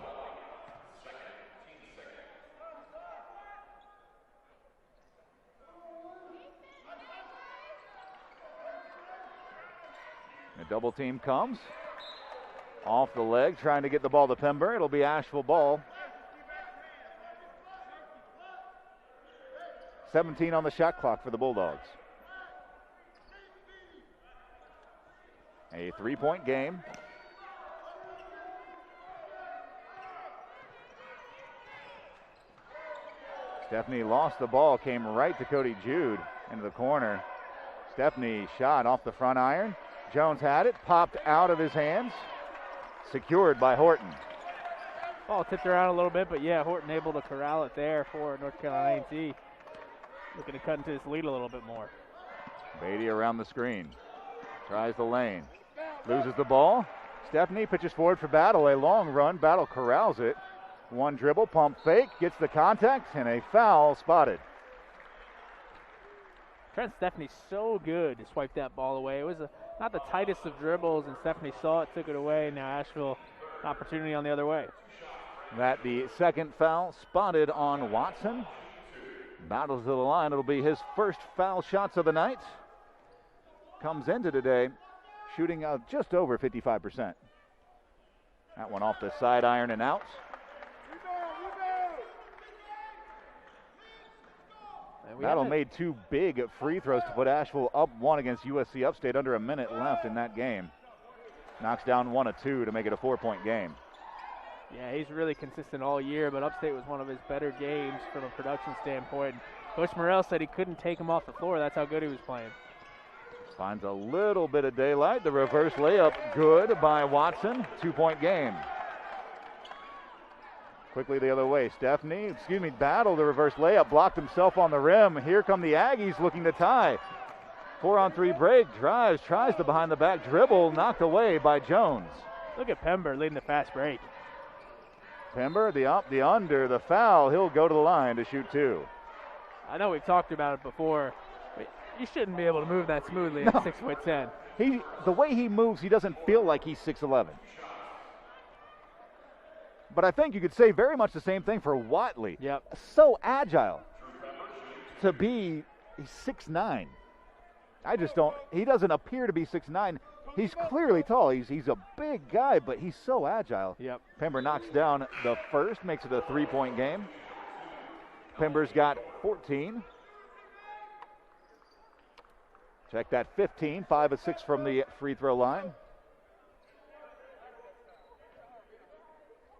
A double team comes. Off the leg, trying to get the ball to Pember. It'll be Asheville ball. 17 on the shot clock for the Bulldogs. A 3-point game. Stephanie lost the ball, came right to Cody Jude into the corner. Stephanie shot off the front iron. Jones had it, popped out of his hands, secured by Horton. Ball tipped around a little bit, but yeah, Horton able to corral it there for North Carolina A&T. Looking to cut into his lead a little bit more. Beatty around the screen, tries the lane, loses the ball. Stephanie pitches forward for Battle, a long run. Battle corrals it. One dribble, pump fake, gets the contact, and a foul spotted. Trent Stephanie's so good to swipe that ball away. It was not the tightest of dribbles, and Stephanie saw it, took it away. Now Asheville, opportunity on the other way. That the second foul spotted on Watson. Battles to the line. It'll be his first foul shots of the night. Comes into today shooting just over 55%. That one off the side iron and out. Battle made 2 big free throws to put Asheville up 1 against USC Upstate. Under a minute left in that game. Knocks down 1 of 2 to make it a 4-point game. Yeah, he's really consistent all year, but Upstate was one of his better games from a production standpoint. Coach Morrell said he couldn't take him off the floor. That's how good he was playing. Finds a little bit of daylight. The reverse layup good by Watson. 2-point game. Quickly the other way. Battle the reverse layup. Blocked himself on the rim. Here come the Aggies looking to tie. 4-on-3 break. Drives. Tries the behind the back dribble. Knocked away by Jones. Look at Pember leading the fast break. Pember, the up, the under, the foul. He'll go to the line to shoot 2. I know we've talked about it before, but you shouldn't be able to move that smoothly at 6'10". The way he moves, he doesn't feel like he's 6'11". But I think you could say very much the same thing for Watley. Yep. So agile to be 6'9". He doesn't appear to be 6'9". He's clearly tall. He's a big guy, but he's so agile. Yep. Pember knocks down the first, makes it a 3-point game. Pember's got 14. Check that, 15, 5 of 6 from the free throw line.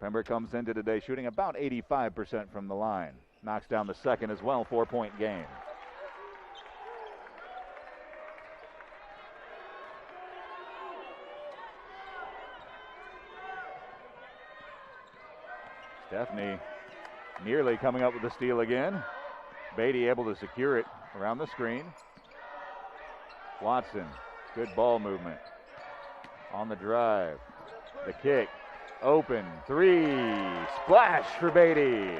Pember comes into today shooting about 85% from the line. Knocks down the second as well, 4-point game. Stephanie nearly coming up with the steal again. Beatty able to secure it around the screen. Watson, good ball movement. On the drive, the kick, open, 3, splash for Beatty.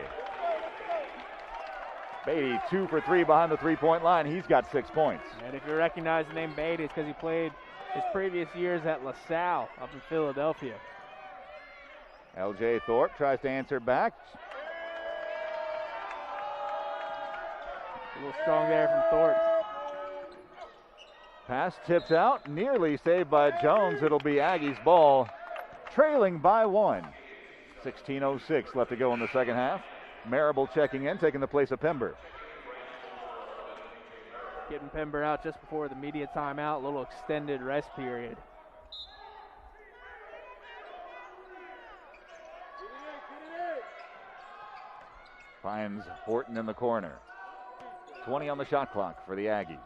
Beatty 2 for 3 behind the 3-point line. He's got 6 points. And if you recognize the name Beatty, it's because he played his previous years at LaSalle up in Philadelphia. LJ Thorpe tries to answer back. A little strong there from Thorpe. Pass tipped out, nearly saved by Jones. It'll be Aggies ball, trailing by 1. 16:06 left to go in the second half. Marable checking in, taking the place of Pember. Getting Pember out just before the media timeout, a little extended rest period. Finds Horton in the corner. 20 on the shot clock for the Aggies.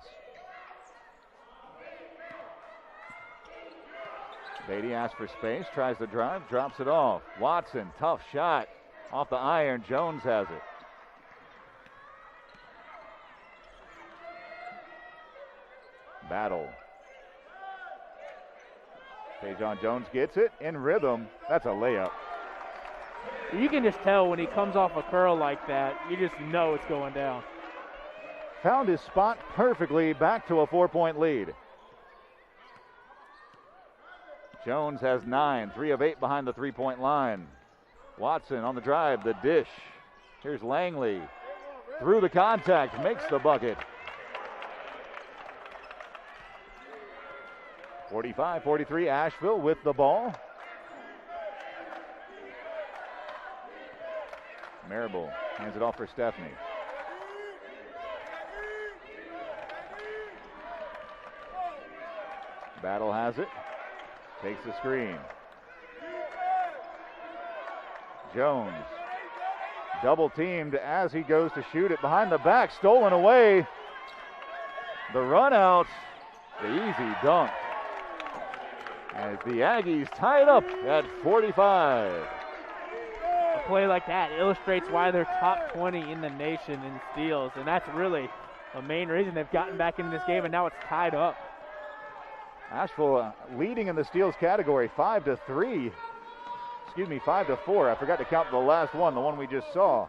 Beatty asks for space, tries to drive, drops it off. Watson, tough shot. Off the iron, Jones has it. Battle. Tajon Jones gets it in rhythm. That's a layup. You can just tell when he comes off a curl like that, you just know it's going down. Found his spot perfectly, back to a 4-point lead. Jones has 9, 3 of 8 behind the 3-point line. Watson on the drive, the dish. Here's Langley. Through the contact, makes the bucket. 45-43, Asheville with the ball. Marable hands it off for Stephanie. Battle has it. Takes the screen. Jones double teamed as he goes to shoot it behind the back. Stolen away. The run out. The easy dunk. As the Aggies tie it up at 45. A play like that illustrates why they're top 20 in the nation in steals, and that's really the main reason they've gotten back into this game, and now it's tied up. Asheville leading in the steals category 5-3. Excuse me, 5-4. I forgot to count the last one, the one we just saw.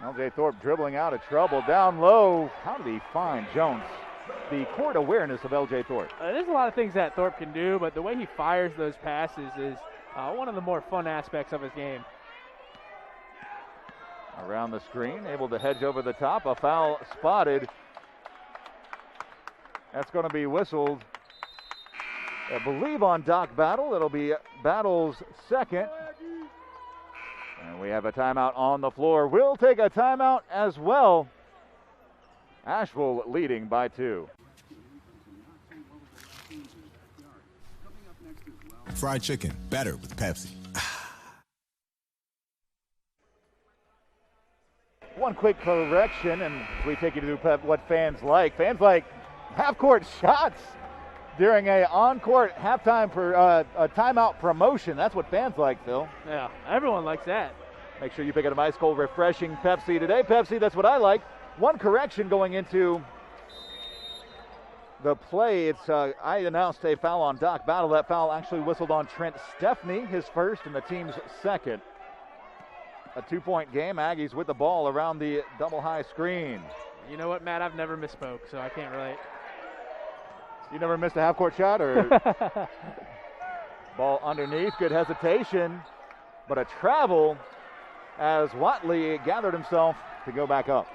LJ Thorpe dribbling out of trouble. Down low. How did he find Jones? The court awareness of LJ Thorpe. There's a lot of things that Thorpe can do, but the way he fires those passes is one of the more fun aspects of his game. Around the screen, able to hedge over the top. A foul spotted. That's going to be whistled, I believe, on Doc Battle. It'll be Battle's second. And we have a timeout on the floor. We'll take a timeout as well. Asheville leading by 2. Fried chicken, better with Pepsi. One quick correction, and we take you to what fans like. Fans like half-court shots during a on-court halftime for a timeout promotion. That's what fans like, Phil. Yeah, everyone likes that. Make sure you pick up an ice cold, refreshing Pepsi today. Pepsi, that's what I like. One correction going into the play. It's I announced a foul on Doc Battle. That foul actually whistled on Trent Stepney, his first and the team's second. A 2-point game. Aggies with the ball around the double high screen. You know what, Matt? I've never misspoke, so I can't relate. You never missed a half-court shot? Or ball underneath. Good hesitation, but a travel as Watley gathered himself to go back up.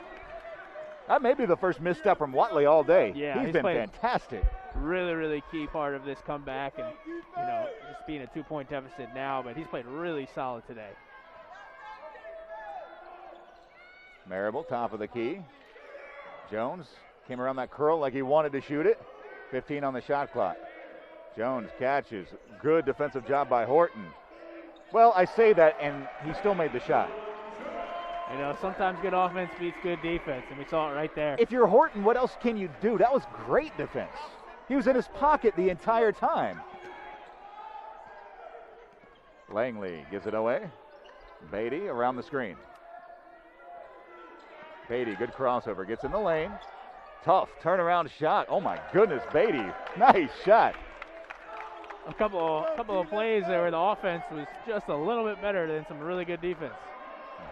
That may be the first misstep from Watley all day. Yeah, he's been fantastic. Really, really key part of this comeback, and just being a 2-point deficit now, but he's played really solid today. Marable, top of the key. Jones came around that curl like he wanted to shoot it. 15 on the shot clock. Jones catches. Good defensive job by Horton. Well, I say that, and he still made the shot. Sometimes good offense beats good defense, and we saw it right there. If you're Horton, what else can you do? That was great defense. He was in his pocket the entire time. Langley gives it away. Beatty around the screen. Beatty, good crossover, gets in the lane. Tough turnaround shot. Oh my goodness, Beatty, nice shot. A couple of plays there where the offense was just a little bit better than some really good defense.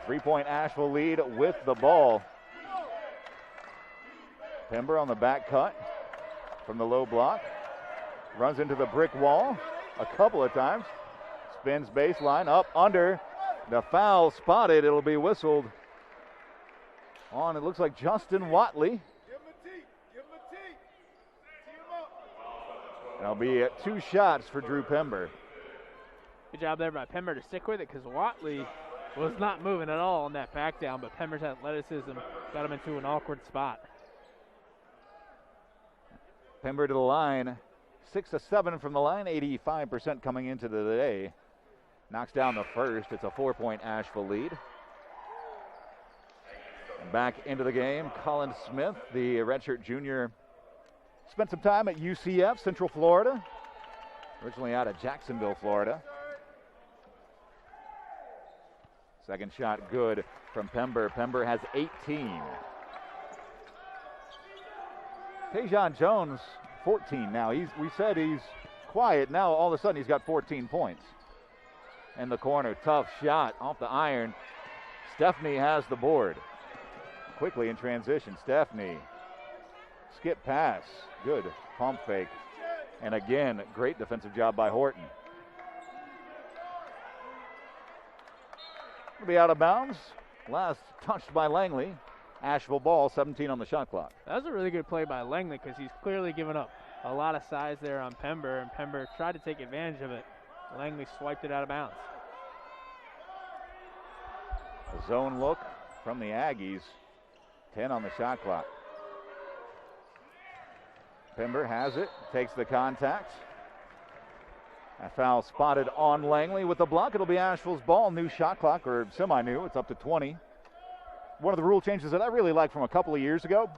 3-point Asheville lead with the ball. Pember on the back cut from the low block. Runs into the brick wall a couple of times. Spins baseline, up, under. The foul spotted. It'll be whistled on, it looks like Justin Watley. That'll be 2 shots for Drew Pember. Good job there by Pember to stick with it, because Watley was not moving at all on that back down, but Pember's athleticism got him into an awkward spot. Pember to the line, 6 of 7 from the line, 85% coming into the day. Knocks down the first. It's a 4-point Asheville lead. Back into the game, Colin Smith, the redshirt junior, spent some time at UCF, Central Florida. originally out of Jacksonville, Florida. Second shot good from Pember. Pember has 18. Tajon Jones, 14 now. We said he's quiet. Now all of a sudden he's got 14 points. In the corner, tough shot off the iron. Stepney has the board. Quickly in transition, Stepney. Skip pass, good pump fake. And again, great defensive job by Horton. It'll be out of bounds. Last touched by Langley. Asheville ball, 17 on the shot clock. That was a really good play by Langley because he's clearly given up a lot of size there on Pember, and Pember tried to take advantage of it. Langley swiped it out of bounds. The zone look from the Aggies, 10 on the shot clock. Pember has it, takes the contact. A foul spotted on Langley with the block. It'll be Asheville's ball. New shot clock, or semi-new. It's up to 20. One of the rule changes that I really like from a couple of years ago,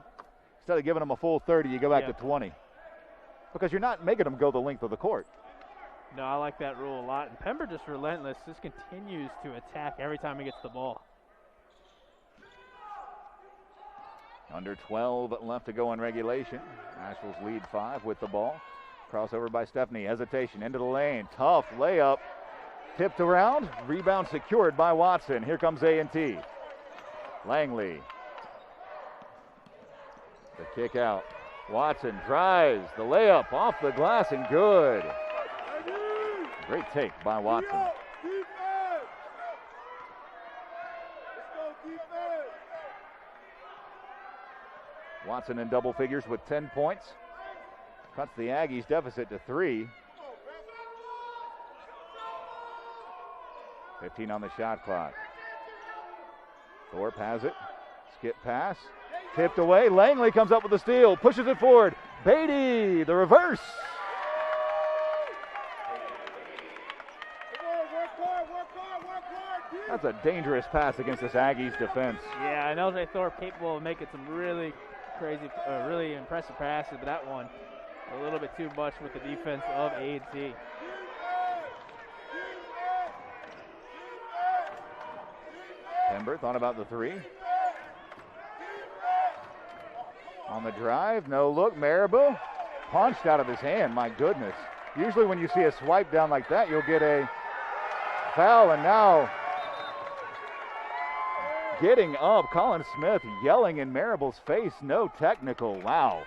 instead of giving them a full 30, you go back to 20. Because you're not making them go the length of the court. No, I like that rule a lot. And Pember just relentless. Just continues to attack every time he gets the ball. Under 12 left to go in regulation. Asheville's lead 5 with the ball. Crossover by Stepney. Hesitation into the lane. Tough layup. Tipped around. Rebound secured by Watson. Here comes A&T. Langley. The kick out. Watson drives. The layup off the glass and good. Great take by Watson. Watson in double figures with 10 points. Cuts the Aggies' deficit to 3. 15 on the shot clock. Thorpe has it. Skip pass. Tipped away. Langley comes up with the steal. Pushes it forward. Beatty, the reverse. That's a dangerous pass against this Aggies defense. Yeah, I know Thorpe capable of making some really crazy, really impressive passes, but that one a little bit too much with the defense of A&T. Pember thought about the 3. On the drive, no look. Marabou punched out of his hand. My goodness. Usually when you see a swipe down like that, you'll get a foul, and now getting up, Colin Smith yelling in Marabou's face, no technical. Wow.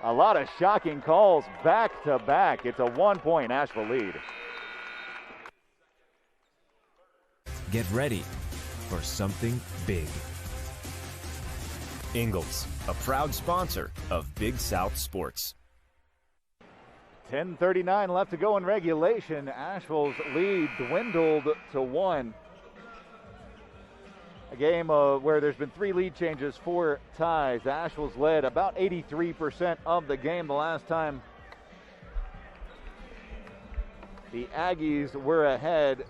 A lot of shocking calls back to back. It's a 1-point Asheville lead. Get ready for something big. Ingles, a proud sponsor of Big South Sports. 10:39 left to go in regulation. Asheville's lead dwindled to 1. A game where there's been 3 lead changes, 4 ties. Asheville's led about 83% of the game. The last time the Aggies were ahead,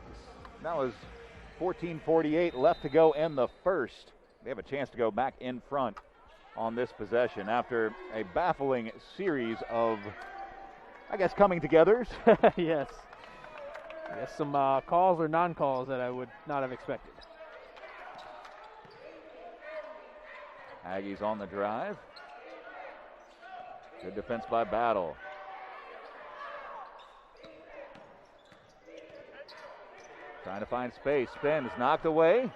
that was 14:48 left to go in the first. They have a chance to go back in front on this possession after a baffling series of, I guess, coming togethers. Yes. I guess some calls or non-calls that I would not have expected. Aggies on the drive. Good defense by Battle. Trying to find space. Spins, knocked away.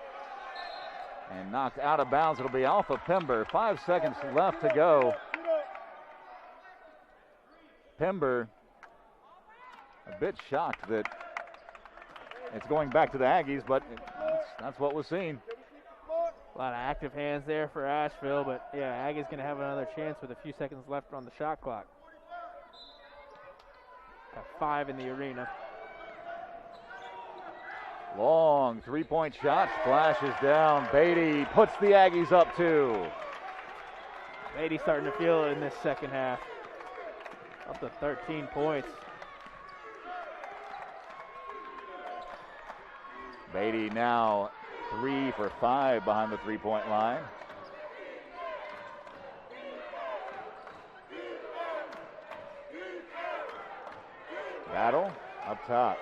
And knocked out of bounds. It'll be off of Pember. 5 seconds left to go. Pember a bit shocked that it's going back to the Aggies, but that's what was seen. A lot of active hands there for Asheville, but yeah, Aggie's going to have another chance with a few seconds left on the shot clock. Got 5 in the arena. Long 3-point shot, splashes down. Beatty puts the Aggies up 2. Beatty starting to feel it in this second half. Up to 13 points. Beatty now 3 for 5 behind the 3-point line. The Battle up top.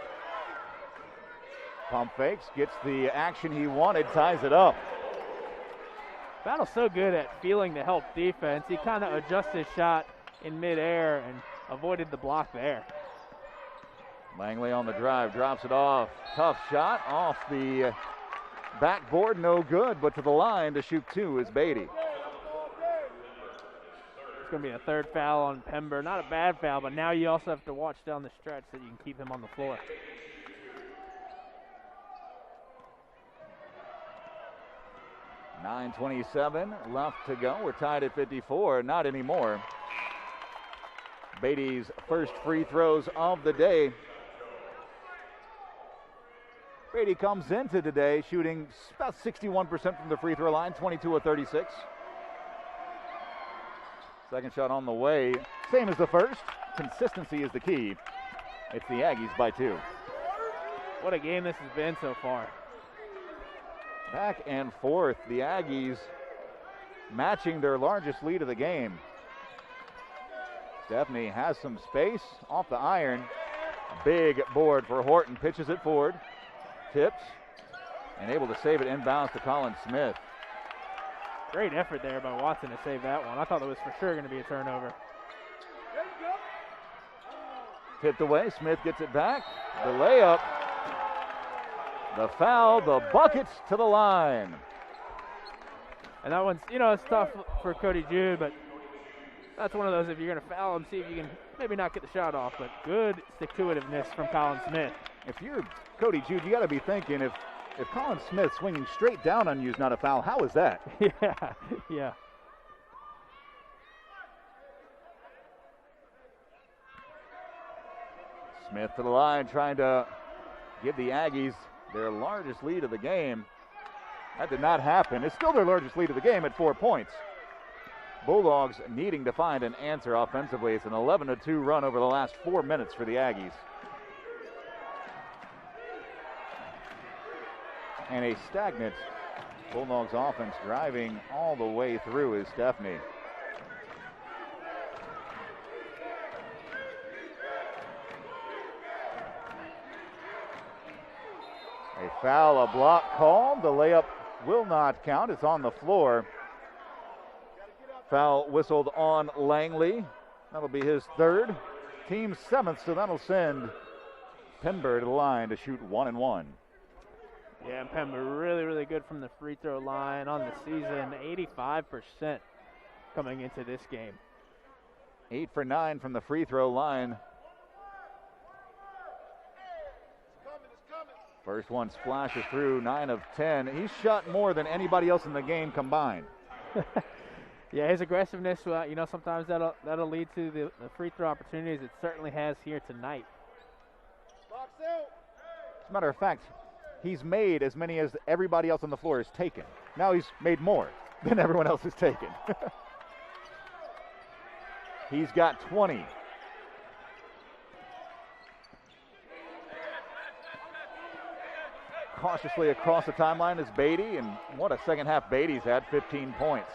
Pump fakes, gets the action he wanted, ties it up. Battle's so good at feeling the help defense. He kind of adjusts his shot in midair and avoided the block there. Langley on the drive, drops it off. Tough shot off the backboard, no good, but to the line to shoot two is Beatty. It's going to be a third foul on Pember. Not a bad foul, but now you also have to watch down the stretch so you can keep him on the floor. .9:27 left to go. We're tied at 54. Not anymore. Beatty's first free throws of the day. Beatty comes into today shooting about 61% from the free throw line, 22 of 36. Second shot on the way. Same as the first. Consistency is the key. It's the Aggies by 2. What a game this has been so far. Back and forth. The Aggies matching their largest lead of the game. Stephanie has some space off the iron. Big board for Horton. Pitches it forward. Tips. And able to save it inbounds to Colin Smith. Great effort there by Watson to save that one. I thought it was for sure going to be a turnover. Tipped away. Smith gets it back. The layup. The foul. The buckets to the line. And that one's, it's tough for Cody Jude, but that's one of those, if you're going to foul him, see if you can maybe not get the shot off, but good stick-to-itiveness from Colin Smith. If you're Cody Jude, you got to be thinking, if Colin Smith swinging straight down on you is not a foul, how is that? Yeah. Smith to the line, trying to give the Aggies their largest lead of the game. That did not happen. It's still their largest lead of the game at 4 points. Bulldogs needing to find an answer offensively. It's an 11-2 run over the last 4 minutes for the Aggies. And a stagnant Bulldogs offense driving all the way through is Stephanie. A foul, a block called. The layup will not count. It's on the floor. Foul whistled on Langley. That'll be his third. Team 7th, so that'll send Pember to the line to shoot 1 and 1. Yeah, Pember really, really good from the free throw line on the season. 85% coming into this game. 8 for 9 from the free throw line. First one splashes through, 9 of 10. He's shot more than anybody else in the game combined. Yeah, his aggressiveness, sometimes that'll lead to the free throw opportunities. It certainly has here tonight. As a matter of fact, he's made as many as everybody else on the floor has taken. Now he's made more than everyone else has taken. He's got 20. Cautiously across the timeline is Beatty, and what a second half Beatty's had, 15 points.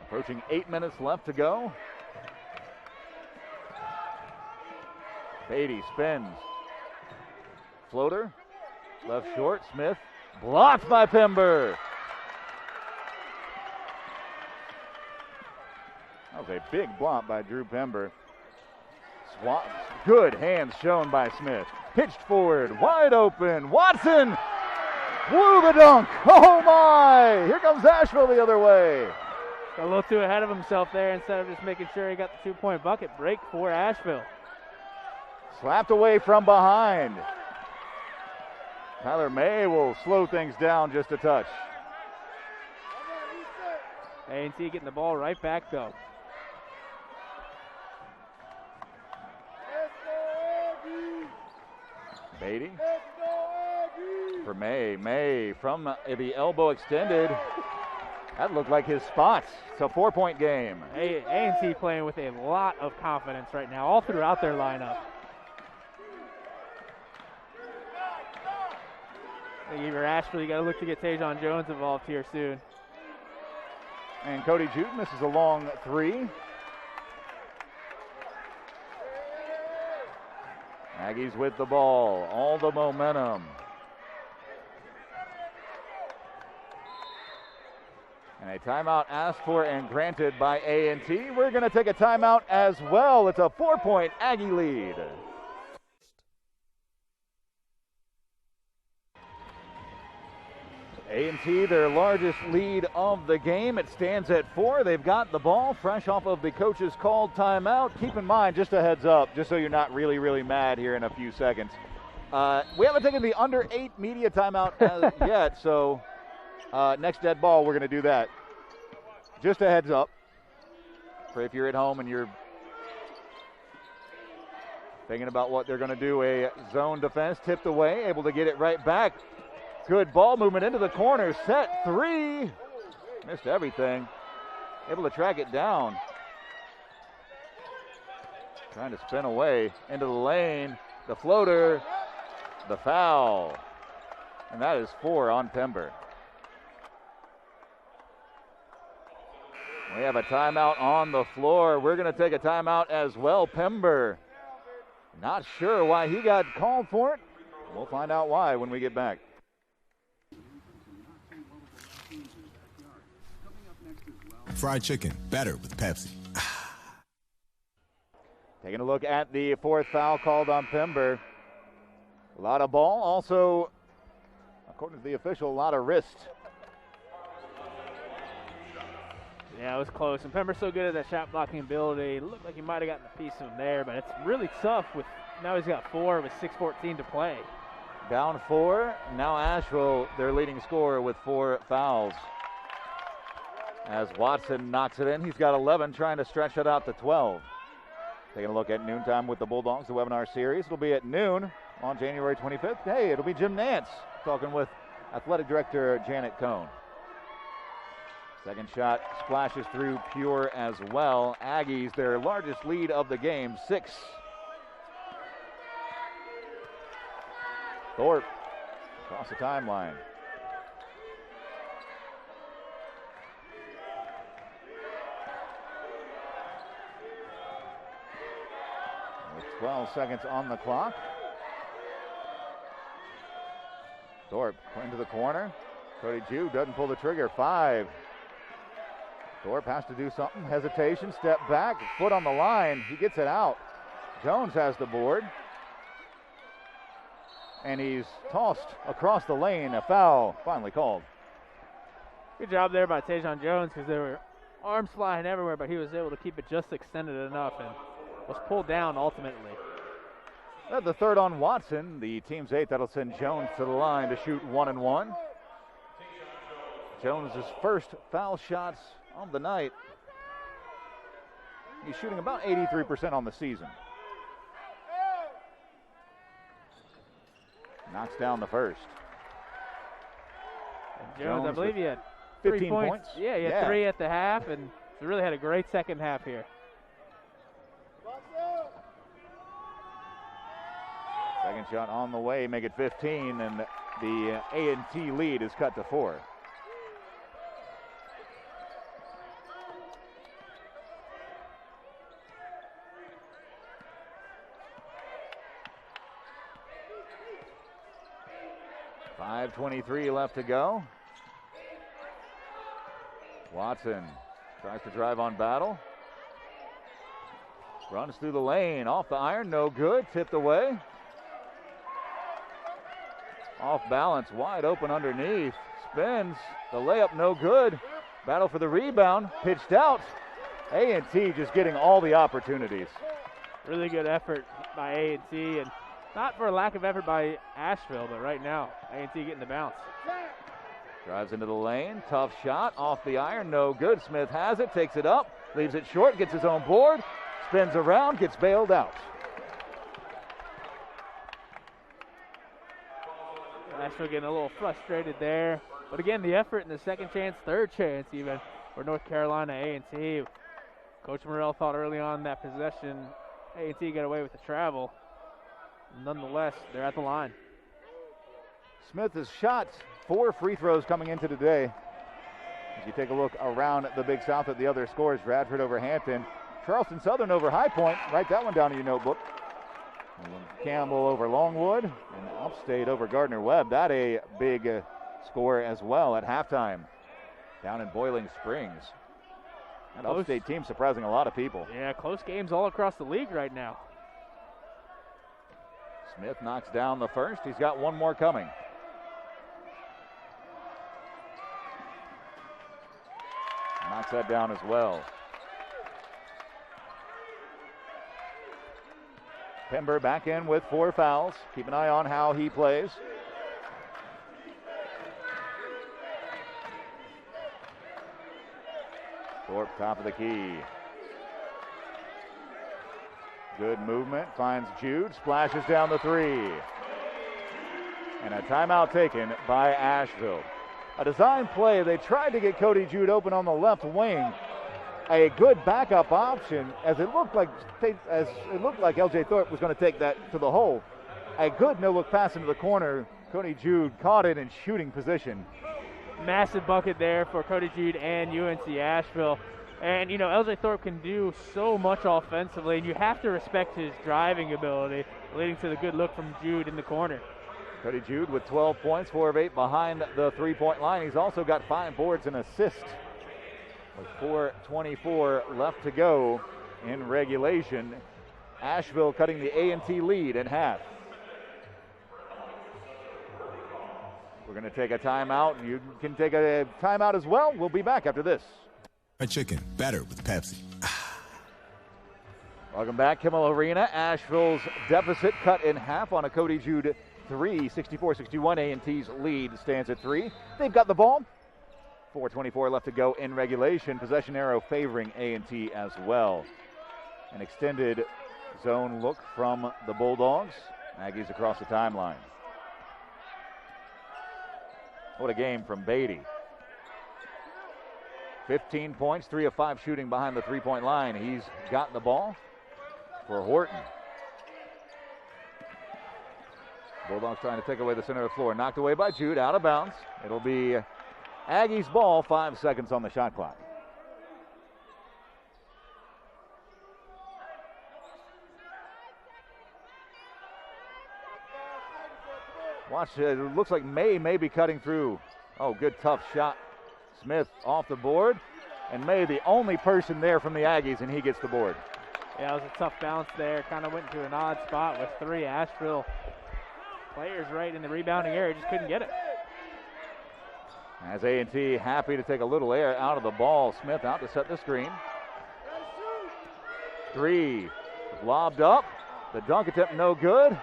Approaching 8 minutes left to go. Beatty spins. Floater, left short, Smith, blocked by Pember. That was a big block by Drew Pember. Good hands shown by Smith. Pitched forward, wide open. Watson blew the dunk. Oh my! Here comes Asheville the other way. Got a little too ahead of himself there instead of just making sure he got the 2-point bucket. Break for Asheville. Slapped away from behind. Tyler May will slow things down just a touch. A&T getting the ball right back though. Beatty for May. May from the elbow extended. That looked like his spots. It's a 4-point game. A&T playing with a lot of confidence right now, all throughout their lineup. I think if you're Asheville, you got to look to get Tajon Jones involved here soon. And Cody Jude misses a long three. Aggies with the ball, all the momentum. And a timeout asked for and granted by A&T. We're going to take a timeout as well. It's a 4-point Aggie lead. A&T, their largest lead of the game. It stands at 4. They've got the ball fresh off of the coach's called timeout. Keep in mind, just a heads up, just so you're not really, really mad here in a few seconds. We haven't taken the under 8 media timeout yet, so next dead ball, we're going to do that. Just a heads up for if you're at home and you're thinking about what they're going to do. A zone defense tipped away, able to get it right back. Good ball movement into the corner. Set three. Missed everything. Able to track it down. Trying to spin away into the lane. The floater. The foul. And that is 4 on Pember. We have a timeout on the floor. We're going to take a timeout as well. Pember. Not sure why he got called for it. We'll find out why when we get back. Fried chicken, better with Pepsi. Taking a look at the 4th foul called on Pember. A lot of ball. Also, according to the official, a lot of wrist. Yeah, it was close. And Pember's so good at that shot blocking ability. It looked like he might have gotten a piece of him there, but it's really tough with now he's got 4 with 6:14 to play. Down 4. Now Asheville, their leading scorer, with 4 fouls. As Watson knocks it in, he's got 11, trying to stretch it out to 12. Taking a look at noontime with the Bulldogs, the webinar series. It'll be at noon on January 25th. Hey, it'll be Jim Nance talking with Athletic Director Janet Cohn. Second shot splashes through pure as well. Aggies, their largest lead of the game, 6. Thorpe across the timeline. With 12 seconds on the clock. Thorpe into the corner. Cody Jew doesn't pull the trigger. 5. Thorpe has to do something. Hesitation, step back, foot on the line. He gets it out. Jones has the board. And he's tossed across the lane. A foul finally called. Good job there by Tajon Jones because there were arms flying everywhere, but he was able to keep it just extended enough and was pulled down ultimately. The third on Watson, the team's 8th. That'll send Jones to the line to shoot 1-1. Jones' first foul shots of the night. He's shooting about 83% on the season. Knocks down the first. And Jones, I believe he had 3 points. Yeah, he had 3 at the half, and he really had a great second half here. Second shot on the way, make it 15, and the A&T lead is cut to 4. .5:23 left to go. Watson tries to drive on Battle. Runs through the lane, off the iron, no good, tipped away. Off balance, wide open underneath. Spins, the layup no good. Battle for the rebound, pitched out. A&T just getting all the opportunities. Really good effort by A&T, and not for a lack of effort by Asheville, but right now, A&T getting the bounce. Drives into the lane, tough shot, off the iron, no good. Smith has it, takes it up, leaves it short, gets his own board, spins around, gets bailed out. Asheville getting a little frustrated there. But again, the effort in the second chance, third chance even, for North Carolina A&T. Coach Morrell thought early on that possession, A&T got away with the travel. Nonetheless, they're at the line. Smith has shot 4 free throws coming into today. you take a look around the Big South at the other scores, Radford over Hampton, Charleston Southern over High Point. Write that one down in your notebook. Campbell over Longwood, and Upstate over Gardner-Webb. That a big score as well at halftime down in Boiling Springs. That Upstate team surprising a lot of people. Yeah, close games all across the league right now. Smith knocks down the first. He's got one more coming. Knocks that down as well. Pember back in with 4 fouls. Keep an eye on how he plays. Thorpe, top of the key. Good movement, finds Jude, splashes down the 3. And a timeout taken by Asheville. A design play, they tried to get Cody Jude open on the left wing. A good backup option as it looked like LJ Thorpe was going to take that to the hole. A good no-look pass into the corner. Cody Jude caught it in shooting position. Massive bucket there for Cody Jude and UNC Asheville. And, you know, LJ Thorpe can do so much offensively, and you have to respect his driving ability, leading to the good look from Jude in the corner. Cody Jude with 12 points, 4 of 8 behind the three-point line. He's also got 5 boards and assists with 4:24 left to go in regulation. Asheville cutting the A&T lead in half. We're going to take a timeout. You can take a timeout as well. We'll be back after this. Fried chicken, better with Pepsi. Welcome back, Kimmel Arena. Asheville's deficit cut in half on a Cody Jude 3, 64-61. A&T's lead stands at 3. They've got the ball. 4:24 left to go in regulation. Possession arrow favoring A&T as well. An extended zone look from the Bulldogs. Aggies across the timeline. What a game from Beatty. 15 points, 3 of 5 shooting behind the three-point line. He's got the ball for Horton. Bulldogs trying to take away the center of the floor. Knocked away by Jude, out of bounds. It'll be Aggies ball, 5 seconds on the shot clock. Watch, it looks like May be cutting through. Oh, good tough shot. Smith off the board, and May the only person there from the Aggies, and he gets the board. Yeah, it was a tough bounce there. Kind of went into an odd spot with 3 Asheville players right in the rebounding area. Just couldn't get it. As A&T happy to take a little air out of the ball. Smith out to set the screen. 3, lobbed up. The dunk attempt no good.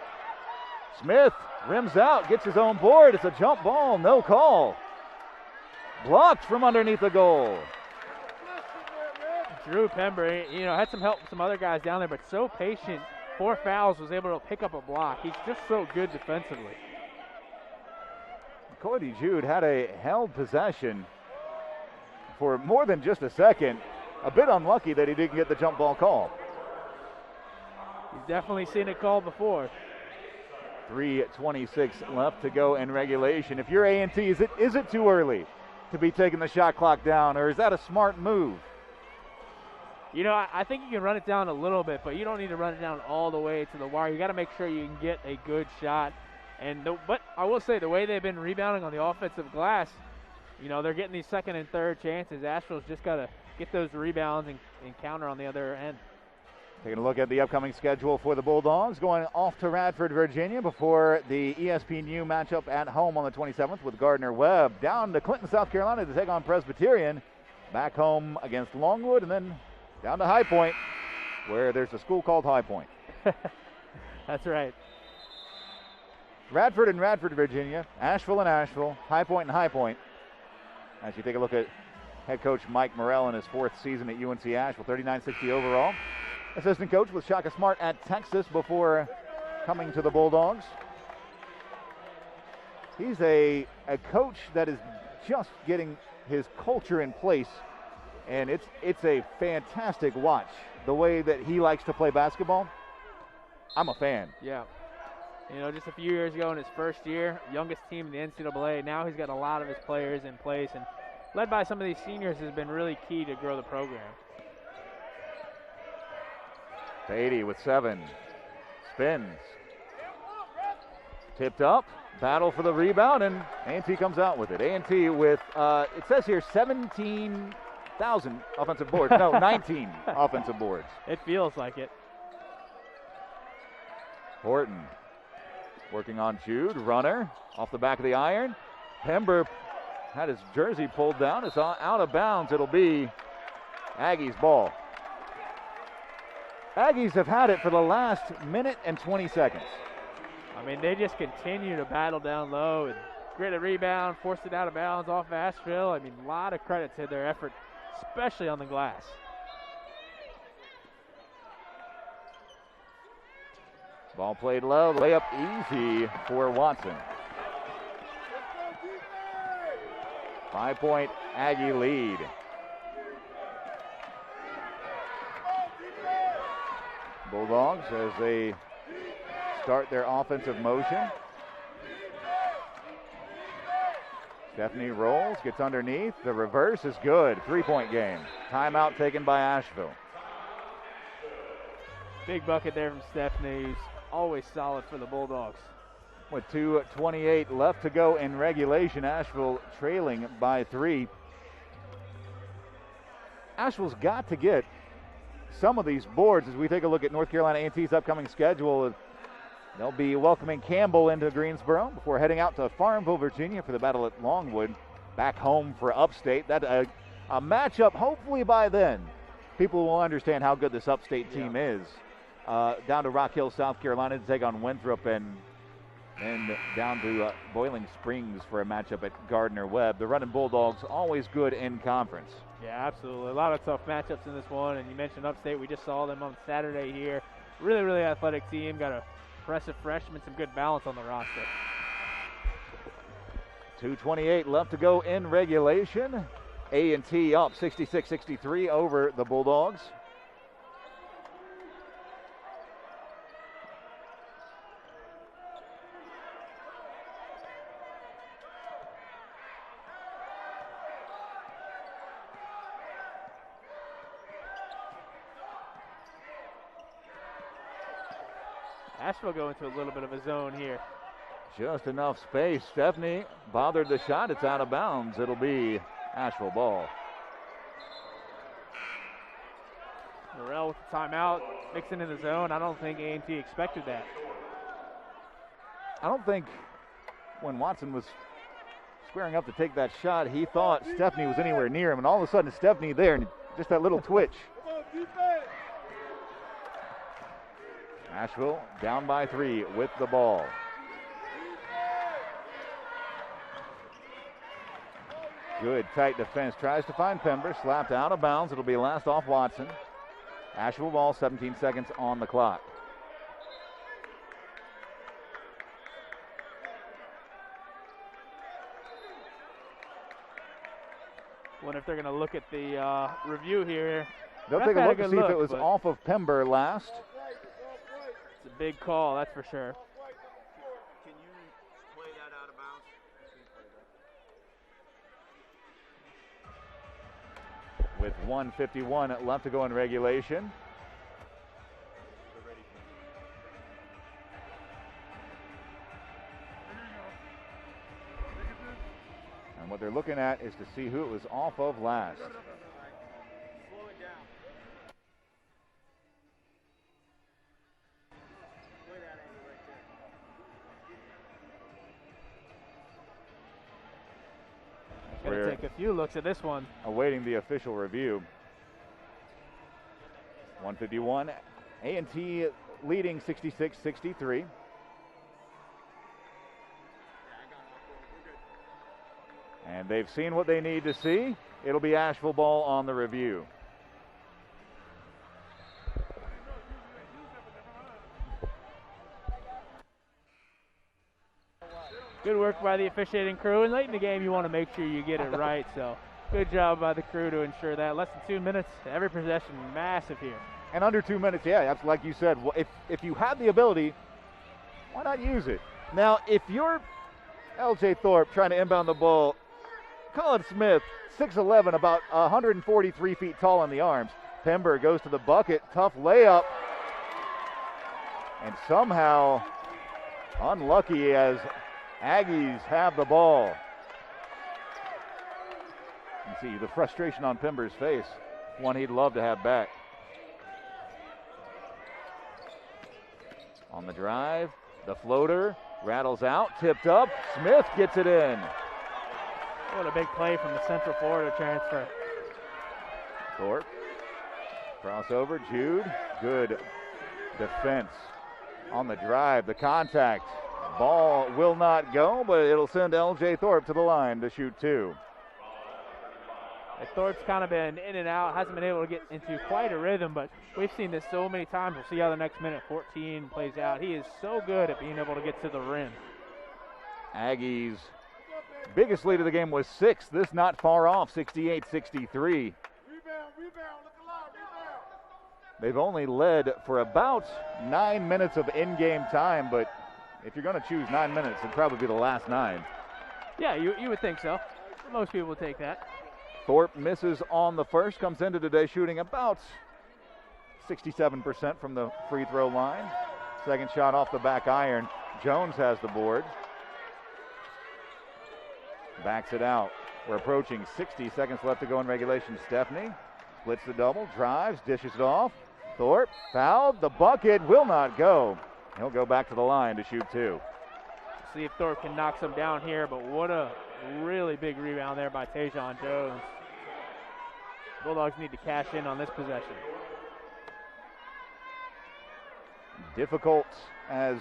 Smith rims out, gets his own board. It's a jump ball, no call. Blocked from underneath the goal. Drew Pember, you know, had some help from some other guys down there, but so patient. 4 fouls, was able to pick up a block. He's just so good defensively. Cody Jude had a held possession for more than just a second. A bit unlucky that he didn't get the jump ball call. He's definitely seen it called before. 3:26 left to go in regulation. If you're A&T, is it too early to be taking the shot clock down, or is that a smart move? You know, I think you can run it down a little bit, but you don't need to run it down all the way to the wire. You got to make sure you can get a good shot. But I will say, the way they've been rebounding on the offensive glass, you know, they're getting these second and third chances. Asheville's just got to get those rebounds and counter on the other end. Taking a look at the upcoming schedule for the Bulldogs, going off to Radford, Virginia before the ESPNU matchup at home on the 27th with Gardner-Webb. Down to Clinton, South Carolina to take on Presbyterian. Back home against Longwood, and then down to High Point, where there's a school called High Point. That's right. Radford and Radford, Virginia. Asheville and Asheville. High Point and High Point. As you take a look at head coach Mike Morrell in his 4th season at UNC Asheville, 39-60 overall. Assistant coach with Shaka Smart at Texas before coming to the Bulldogs. He's a coach that is just getting his culture in place, and it's a fantastic watch. The way that he likes to play basketball, I'm a fan. Yeah. You know, just a few years ago in his first year, youngest team in the NCAA. Now he's got a lot of his players in place, and led by some of these seniors, has been really key to grow the program. Beatty with 7. Spins. Tipped up. Battle for the rebound, and A&T comes out with it. A&T with, it says here, 17,000 offensive boards. No, 19 offensive boards. It feels like it. Horton working on Jude. Runner off the back of the iron. Pember had his jersey pulled down. It's out of bounds. It'll be Aggies ball. Aggies have had it for the last minute and 20 seconds. I mean, they just continue to battle down low and grit a rebound, forced it out of bounds off Asheville. I mean, a lot of credit to their effort, especially on the glass. Ball played low, layup easy for Watson. 5-point Aggie lead. Bulldogs as they start their offensive motion. Stephanie rolls, gets underneath. The reverse is good. 3-point game. Timeout taken by Asheville. Big bucket there from Stephanie, who's always solid for the Bulldogs. With 2:28 left to go in regulation, Asheville trailing by 3. Asheville's got to get some of these boards as we take a look at North Carolina A&T's upcoming schedule. They'll be welcoming Campbell into Greensboro before heading out to Farmville, Virginia for the battle at Longwood. Back home for Upstate. That a matchup, hopefully by then, people will understand how good this Upstate team is. Down to Rock Hill, South Carolina to take on Winthrop, and down to Boiling Springs for a matchup at Gardner-Webb. The Running Bulldogs always good in conference. Yeah, absolutely. A lot of tough matchups in this one, and you mentioned Upstate. We just saw them on Saturday here. Really, really athletic team. Got a impressive freshman, some good balance on the roster. 2:28 left to go in regulation. A&T up 66-63 over the Bulldogs. Asheville go into a little bit of a zone here. Just enough space. Stephanie bothered the shot. It's out of bounds. It'll be Asheville ball. Morrell with the timeout, mixing in the zone. I don't think A&T expected that. I don't think when Watson was squaring up to take that shot, he thought Stephanie was anywhere near him, and all of a sudden Stephanie there, and just that little twitch. Asheville down by 3 with the ball. Good tight defense. Tries to find Pember. Slapped out of bounds. It'll be last off Watson. Asheville ball, 17 seconds on the clock. Wonder if they're going to look at the review here. They'll take a look to see if it was off of Pember last. It's a big call, that's for sure. Can you play that out of bounds? With 1:51 left to go in regulation. And what they're looking at is to see who it was off of last. Gonna take a few looks at this one. Awaiting the official review. 1:51. A&T leading 66-63. And they've seen what they need to see. It'll be Asheville ball on the review. Good work by the officiating crew, and late in the game you want to make sure you get it right, so good job by the crew to ensure that. Less than 2 minutes, every possession massive here. And under 2 minutes, yeah, that's like you said, if you have the ability, why not use it? Now, if you're LJ Thorpe trying to inbound the ball Colin Smith, 6'11", about 143 feet tall in the arms. Pember goes to the bucket, tough layup, and somehow unlucky as Aggies have the ball. You can see the frustration on Pember's face, one he'd love to have back. On the drive, the floater rattles out, tipped up, Smith gets it in. What a big play from the Central Florida transfer. Thorpe, crossover, Jude, good defense on the drive, the contact. Ball will not go, but it'll send L.J. Thorpe to the line to shoot two. Thorpe's kind of been in and out, hasn't been able to get into quite a rhythm, but we've seen this so many times. We'll see how the next minute 14 plays out. He is so good at being able to get to the rim. Aggies' biggest lead of the game was 6. This not far off, 68-63. They've only led for about 9 minutes of in-game time, but if you're going to choose 9 minutes, it'd probably be the last 9. Yeah, you would think so. Most people would take that. Thorpe misses on the first, comes into today shooting about 67% from the free throw line. Second shot off the back iron. Jones has the board. Backs it out. We're approaching 60 seconds left to go in regulation. Stephanie splits the double, drives, dishes it off. Thorpe fouled. The bucket will not go. He'll go back to the line to shoot two. See if Thorpe can knock some down here, but what a really big rebound there by Tajon Jones. Bulldogs need to cash in on this possession. Difficult as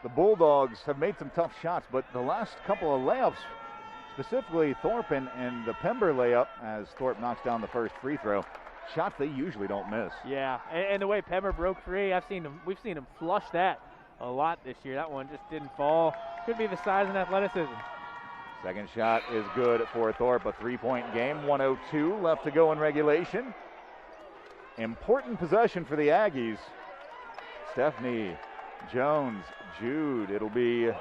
the Bulldogs have made some tough shots, but the last couple of layups, specifically Thorpe and the Pember layup, as Thorpe knocks down the first free throw, shots they usually don't miss. Yeah, and the way Pember broke free, we've seen him flush that a lot this year. That one just didn't fall. Could be the size and athleticism. Second shot is good for Thorpe, a three-point game. 1:02 left to go in regulation. Important possession for the Aggies. Stephanie, Jones, Jude. It'll be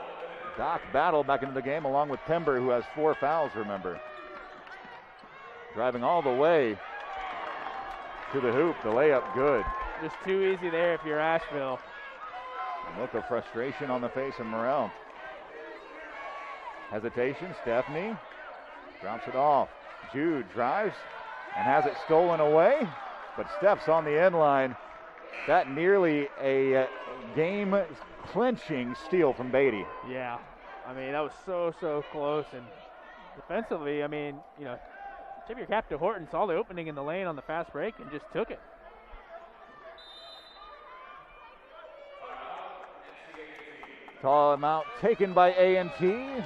Doc Battle back into the game along with Pember, who has 4 fouls, remember. Driving all the way to the hoop. The layup good. Just too easy there if you're Asheville. A look of frustration on the face of Morrell. Hesitation, Stephanie drops it off. Jude drives and has it stolen away, but Steph's on the end line. That nearly a game-clinching steal from Beatty. Yeah, I mean, that was so close. And defensively, I mean, tip your cap to Horton, saw the opening in the lane on the fast break and just took it. Timeout taken by A&T.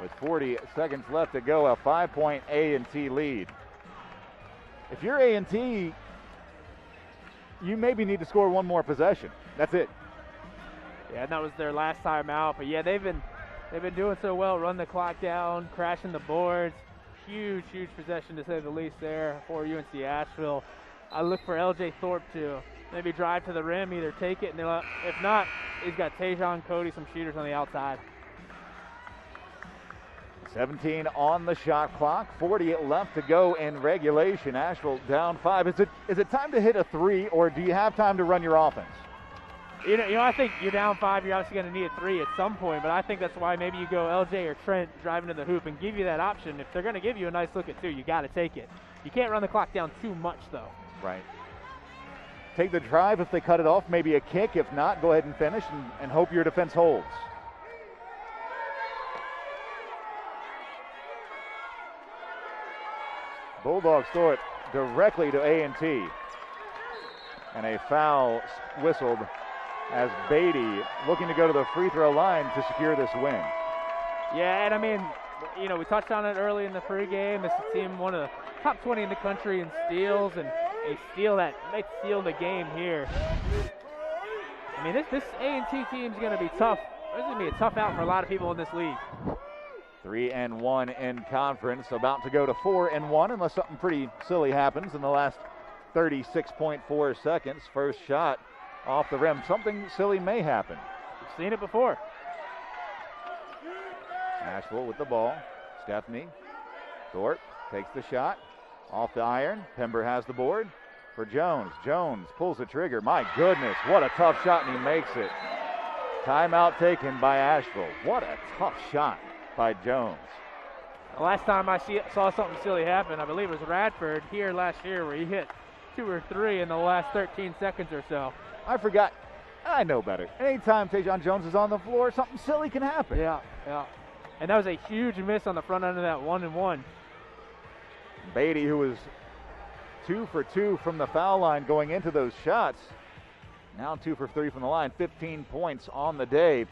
With 40 seconds left to go, a 5-point A&T lead. If you're A&T, you maybe need to score one more possession. That's it. Yeah, and that was their last time out. But yeah, they've been doing so well, run the clock down, crashing the boards. Huge possession to say the least there for UNC Asheville. I look for L.J. Thorpe to maybe drive to the rim, either take it, and if not, he's got Tajon, Cody, some shooters on the outside. 17 on the shot clock, 40 left to go in regulation. Asheville down 5. Is it time to hit a 3, or do you have time to run your offense? I think you're down 5. You're obviously going to need a 3 at some point, but I think that's why maybe you go LJ or Trent driving to the hoop and give you that option. If they're going to give you a nice look at 2, you got to take it. You can't run the clock down too much, though. Right. Take the drive if they cut it off, maybe a kick. If not, go ahead and finish and hope your defense holds. Bulldogs throw it directly to A&T. And a foul whistled as Beatty looking to go to the free throw line to secure this win. Yeah, and I mean, we touched on it early in the pregame. This is a team one of the top 20 in the country in steals, and a steal that might seal the game here. I mean, this A&T team is going to be tough. This is going to be a tough out for a lot of people in this league. 3-1 in conference, about to go to 4-1 unless something pretty silly happens in the last 36.4 seconds. First shot off the rim. Something silly may happen. We've seen it before. Asheville with the ball. Stephanie Thorpe takes the shot off the iron. Pember has the board for Jones. Jones pulls the trigger. My goodness, what a tough shot, and he makes it. Timeout taken by Asheville. What a tough shot by Jones. The last time I saw something silly happen, I believe it was Radford here last year where he hit 2 or 3 in the last 13 seconds or so. I forgot. I know better. Anytime Tajon Jones is on the floor, something silly can happen. Yeah. And that was a huge miss on the front end of that 1-and-1. Beatty, who was 2 for 2 from the foul line going into those shots, now 2 for 3 from the line, 15 points on the day.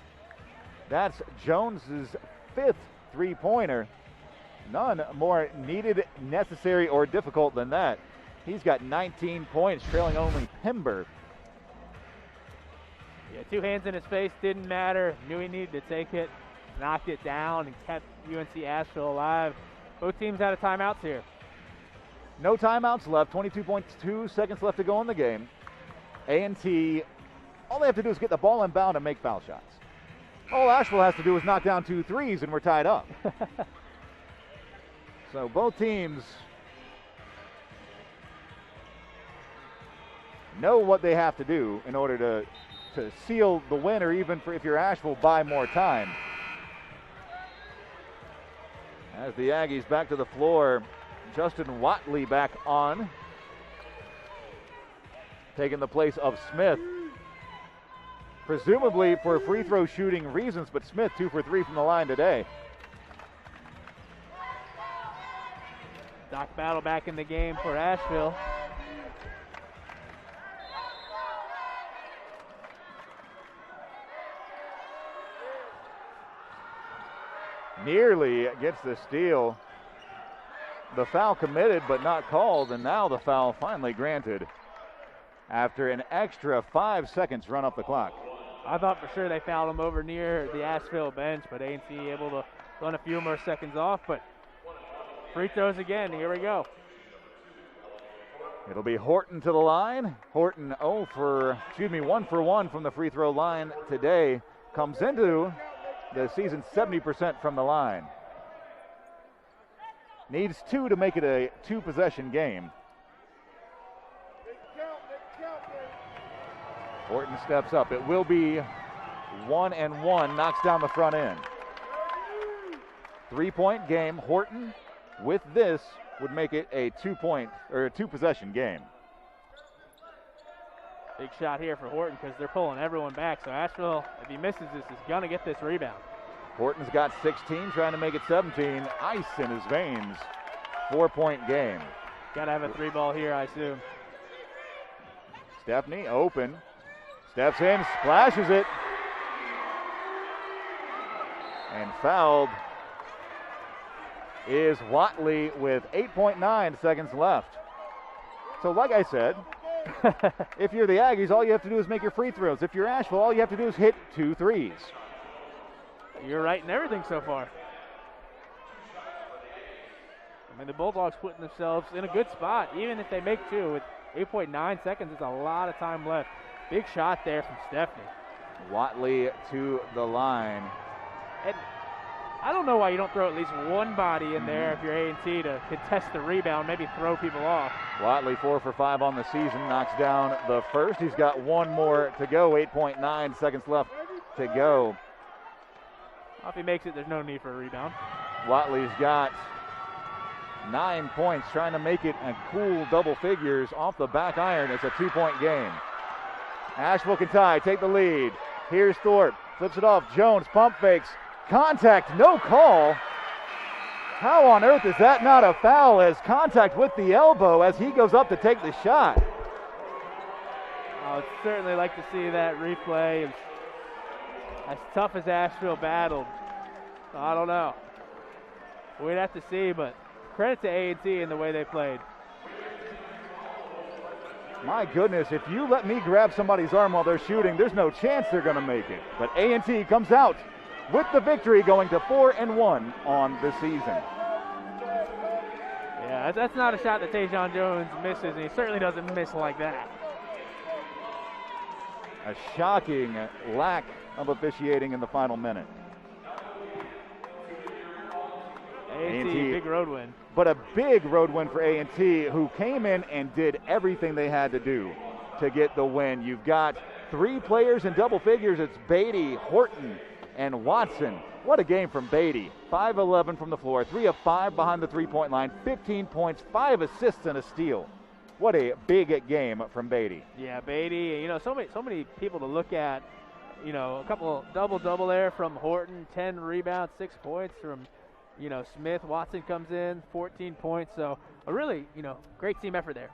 That's Jones's 5th three-pointer. None more needed, necessary, or difficult than that. He's got 19 points, trailing only Pember. Yeah, 2 hands in his face, didn't matter. Knew he needed to take it, knocked it down, and kept UNC Asheville alive. Both teams out of timeouts here. No timeouts left, 22.2 seconds left to go in the game. A&T, all they have to do is get the ball inbound and make foul shots. All Asheville has to do is knock down 2 threes and we're tied up. So both teams know what they have to do in order to seal the win, or even if you're Asheville, buy more time. As the Aggies back to the floor, Justin Watley back on, taking the place of Smith, presumably for free throw shooting reasons, but Smith 2 for 3 from the line today. Doc Battle back in the game for Asheville. Nearly gets the steal. The foul committed but not called, and now the foul finally granted after an extra 5 seconds run up the clock. I thought for sure they fouled him over near the Asheville bench, but A&T able to run a few more seconds off. But free throws again. Here we go. It'll be Horton to the line. Horton 1 for 1 from the free throw line today. Comes into the season 70% from the line. Needs 2 to make it a 2-possession game. Horton steps up. It will be 1-and-1. Knocks down the front end. 3-point game. Horton with this would make it a 2-possession game. Big shot here for Horton because they're pulling everyone back. So Asheville, if he misses this, is going to get this rebound. Horton's got 16, trying to make it 17. Ice in his veins. 4-point game. Got to have a 3-ball here, I assume. Stepney open. Steps in, splashes it. And fouled is Watley with 8.9 seconds left. So like I said, if you're the Aggies, all you have to do is make your free throws. If you're Asheville, all you have to do is hit 2 threes. You're right in everything so far. I mean, the Bulldogs putting themselves in a good spot. Even if they make 2 with 8.9 seconds, it's a lot of time left. Big shot there from Stepney. Watley to the line. And I don't know why you don't throw at least one body in there if you're A&T to contest the rebound, maybe throw people off. Watley 4 for 5 on the season, knocks down the first. He's got 1 more to go, 8.9 seconds left to go. Well, if he makes it, there's no need for a rebound. Watley's got 9 points, trying to make it a cool double figures off the back iron. It's a 2-point game. Asheville can tie, take the lead. Here's Thorpe, flips it off. Jones pump fakes. Contact, no call. How on earth is that not a foul, as contact with the elbow as he goes up to take the shot? I would certainly like to see that replay. As tough as Asheville battled, I don't know. We'd have to see, but credit to A&T in the way they played. My goodness, if you let me grab somebody's arm while they're shooting, there's no chance they're going to make it. But A&T comes out with the victory, going to 4-1 on the season. Yeah, that's not a shot that Tajon Jones misses, and he certainly doesn't miss like that. A shocking lack of officiating in the final minute. A&T, big road win. But a big road win for A&T, who came in and did everything they had to do to get the win. You've got 3 players in double figures. It's Beatty, Horton, and Watson. What a game from Beatty. 5-11 from the floor, 3 of 5 behind the three-point line, 15 points, 5 assists, and a steal. What a big game from Beatty. Yeah, Beatty. You know, so many people to look at. You know, a couple double there from Horton, 10 rebounds, 6 points from, you know, Smith. Watson comes in, 14 points. So a really, you know, great team effort there.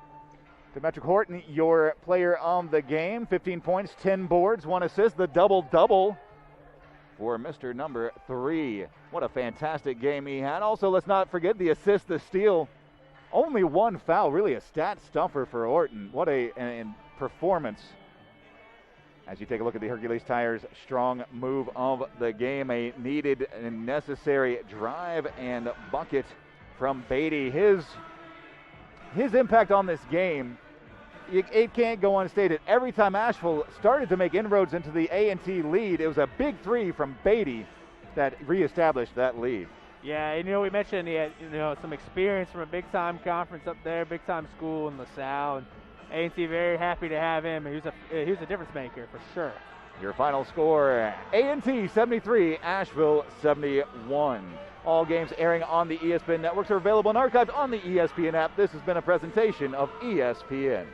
Demetric Horton, your player on the game, 15 points, 10 boards, 1 assist, the double-double for Mr. Number 3. What a fantastic game he had. Also, let's not forget the assist, the steal. Only 1 foul, really a stat stumper for Horton. What a performance. As you take a look at the Hercules Tires strong move of the game, a needed and necessary drive and bucket from Beatty. His impact on this game, it can't go unstated. Every time Asheville started to make inroads into the A&T lead, it was a big 3 from Beatty that reestablished that lead. Yeah, and you know, we mentioned he had, you know, some experience from a big-time conference up there, big-time school in LaSalle, and A&T very happy to have him. He was a difference maker for sure. Your final score, A&T 73, Asheville 71. All games airing on the ESPN networks are available and archived on the ESPN app. This has been a presentation of ESPN.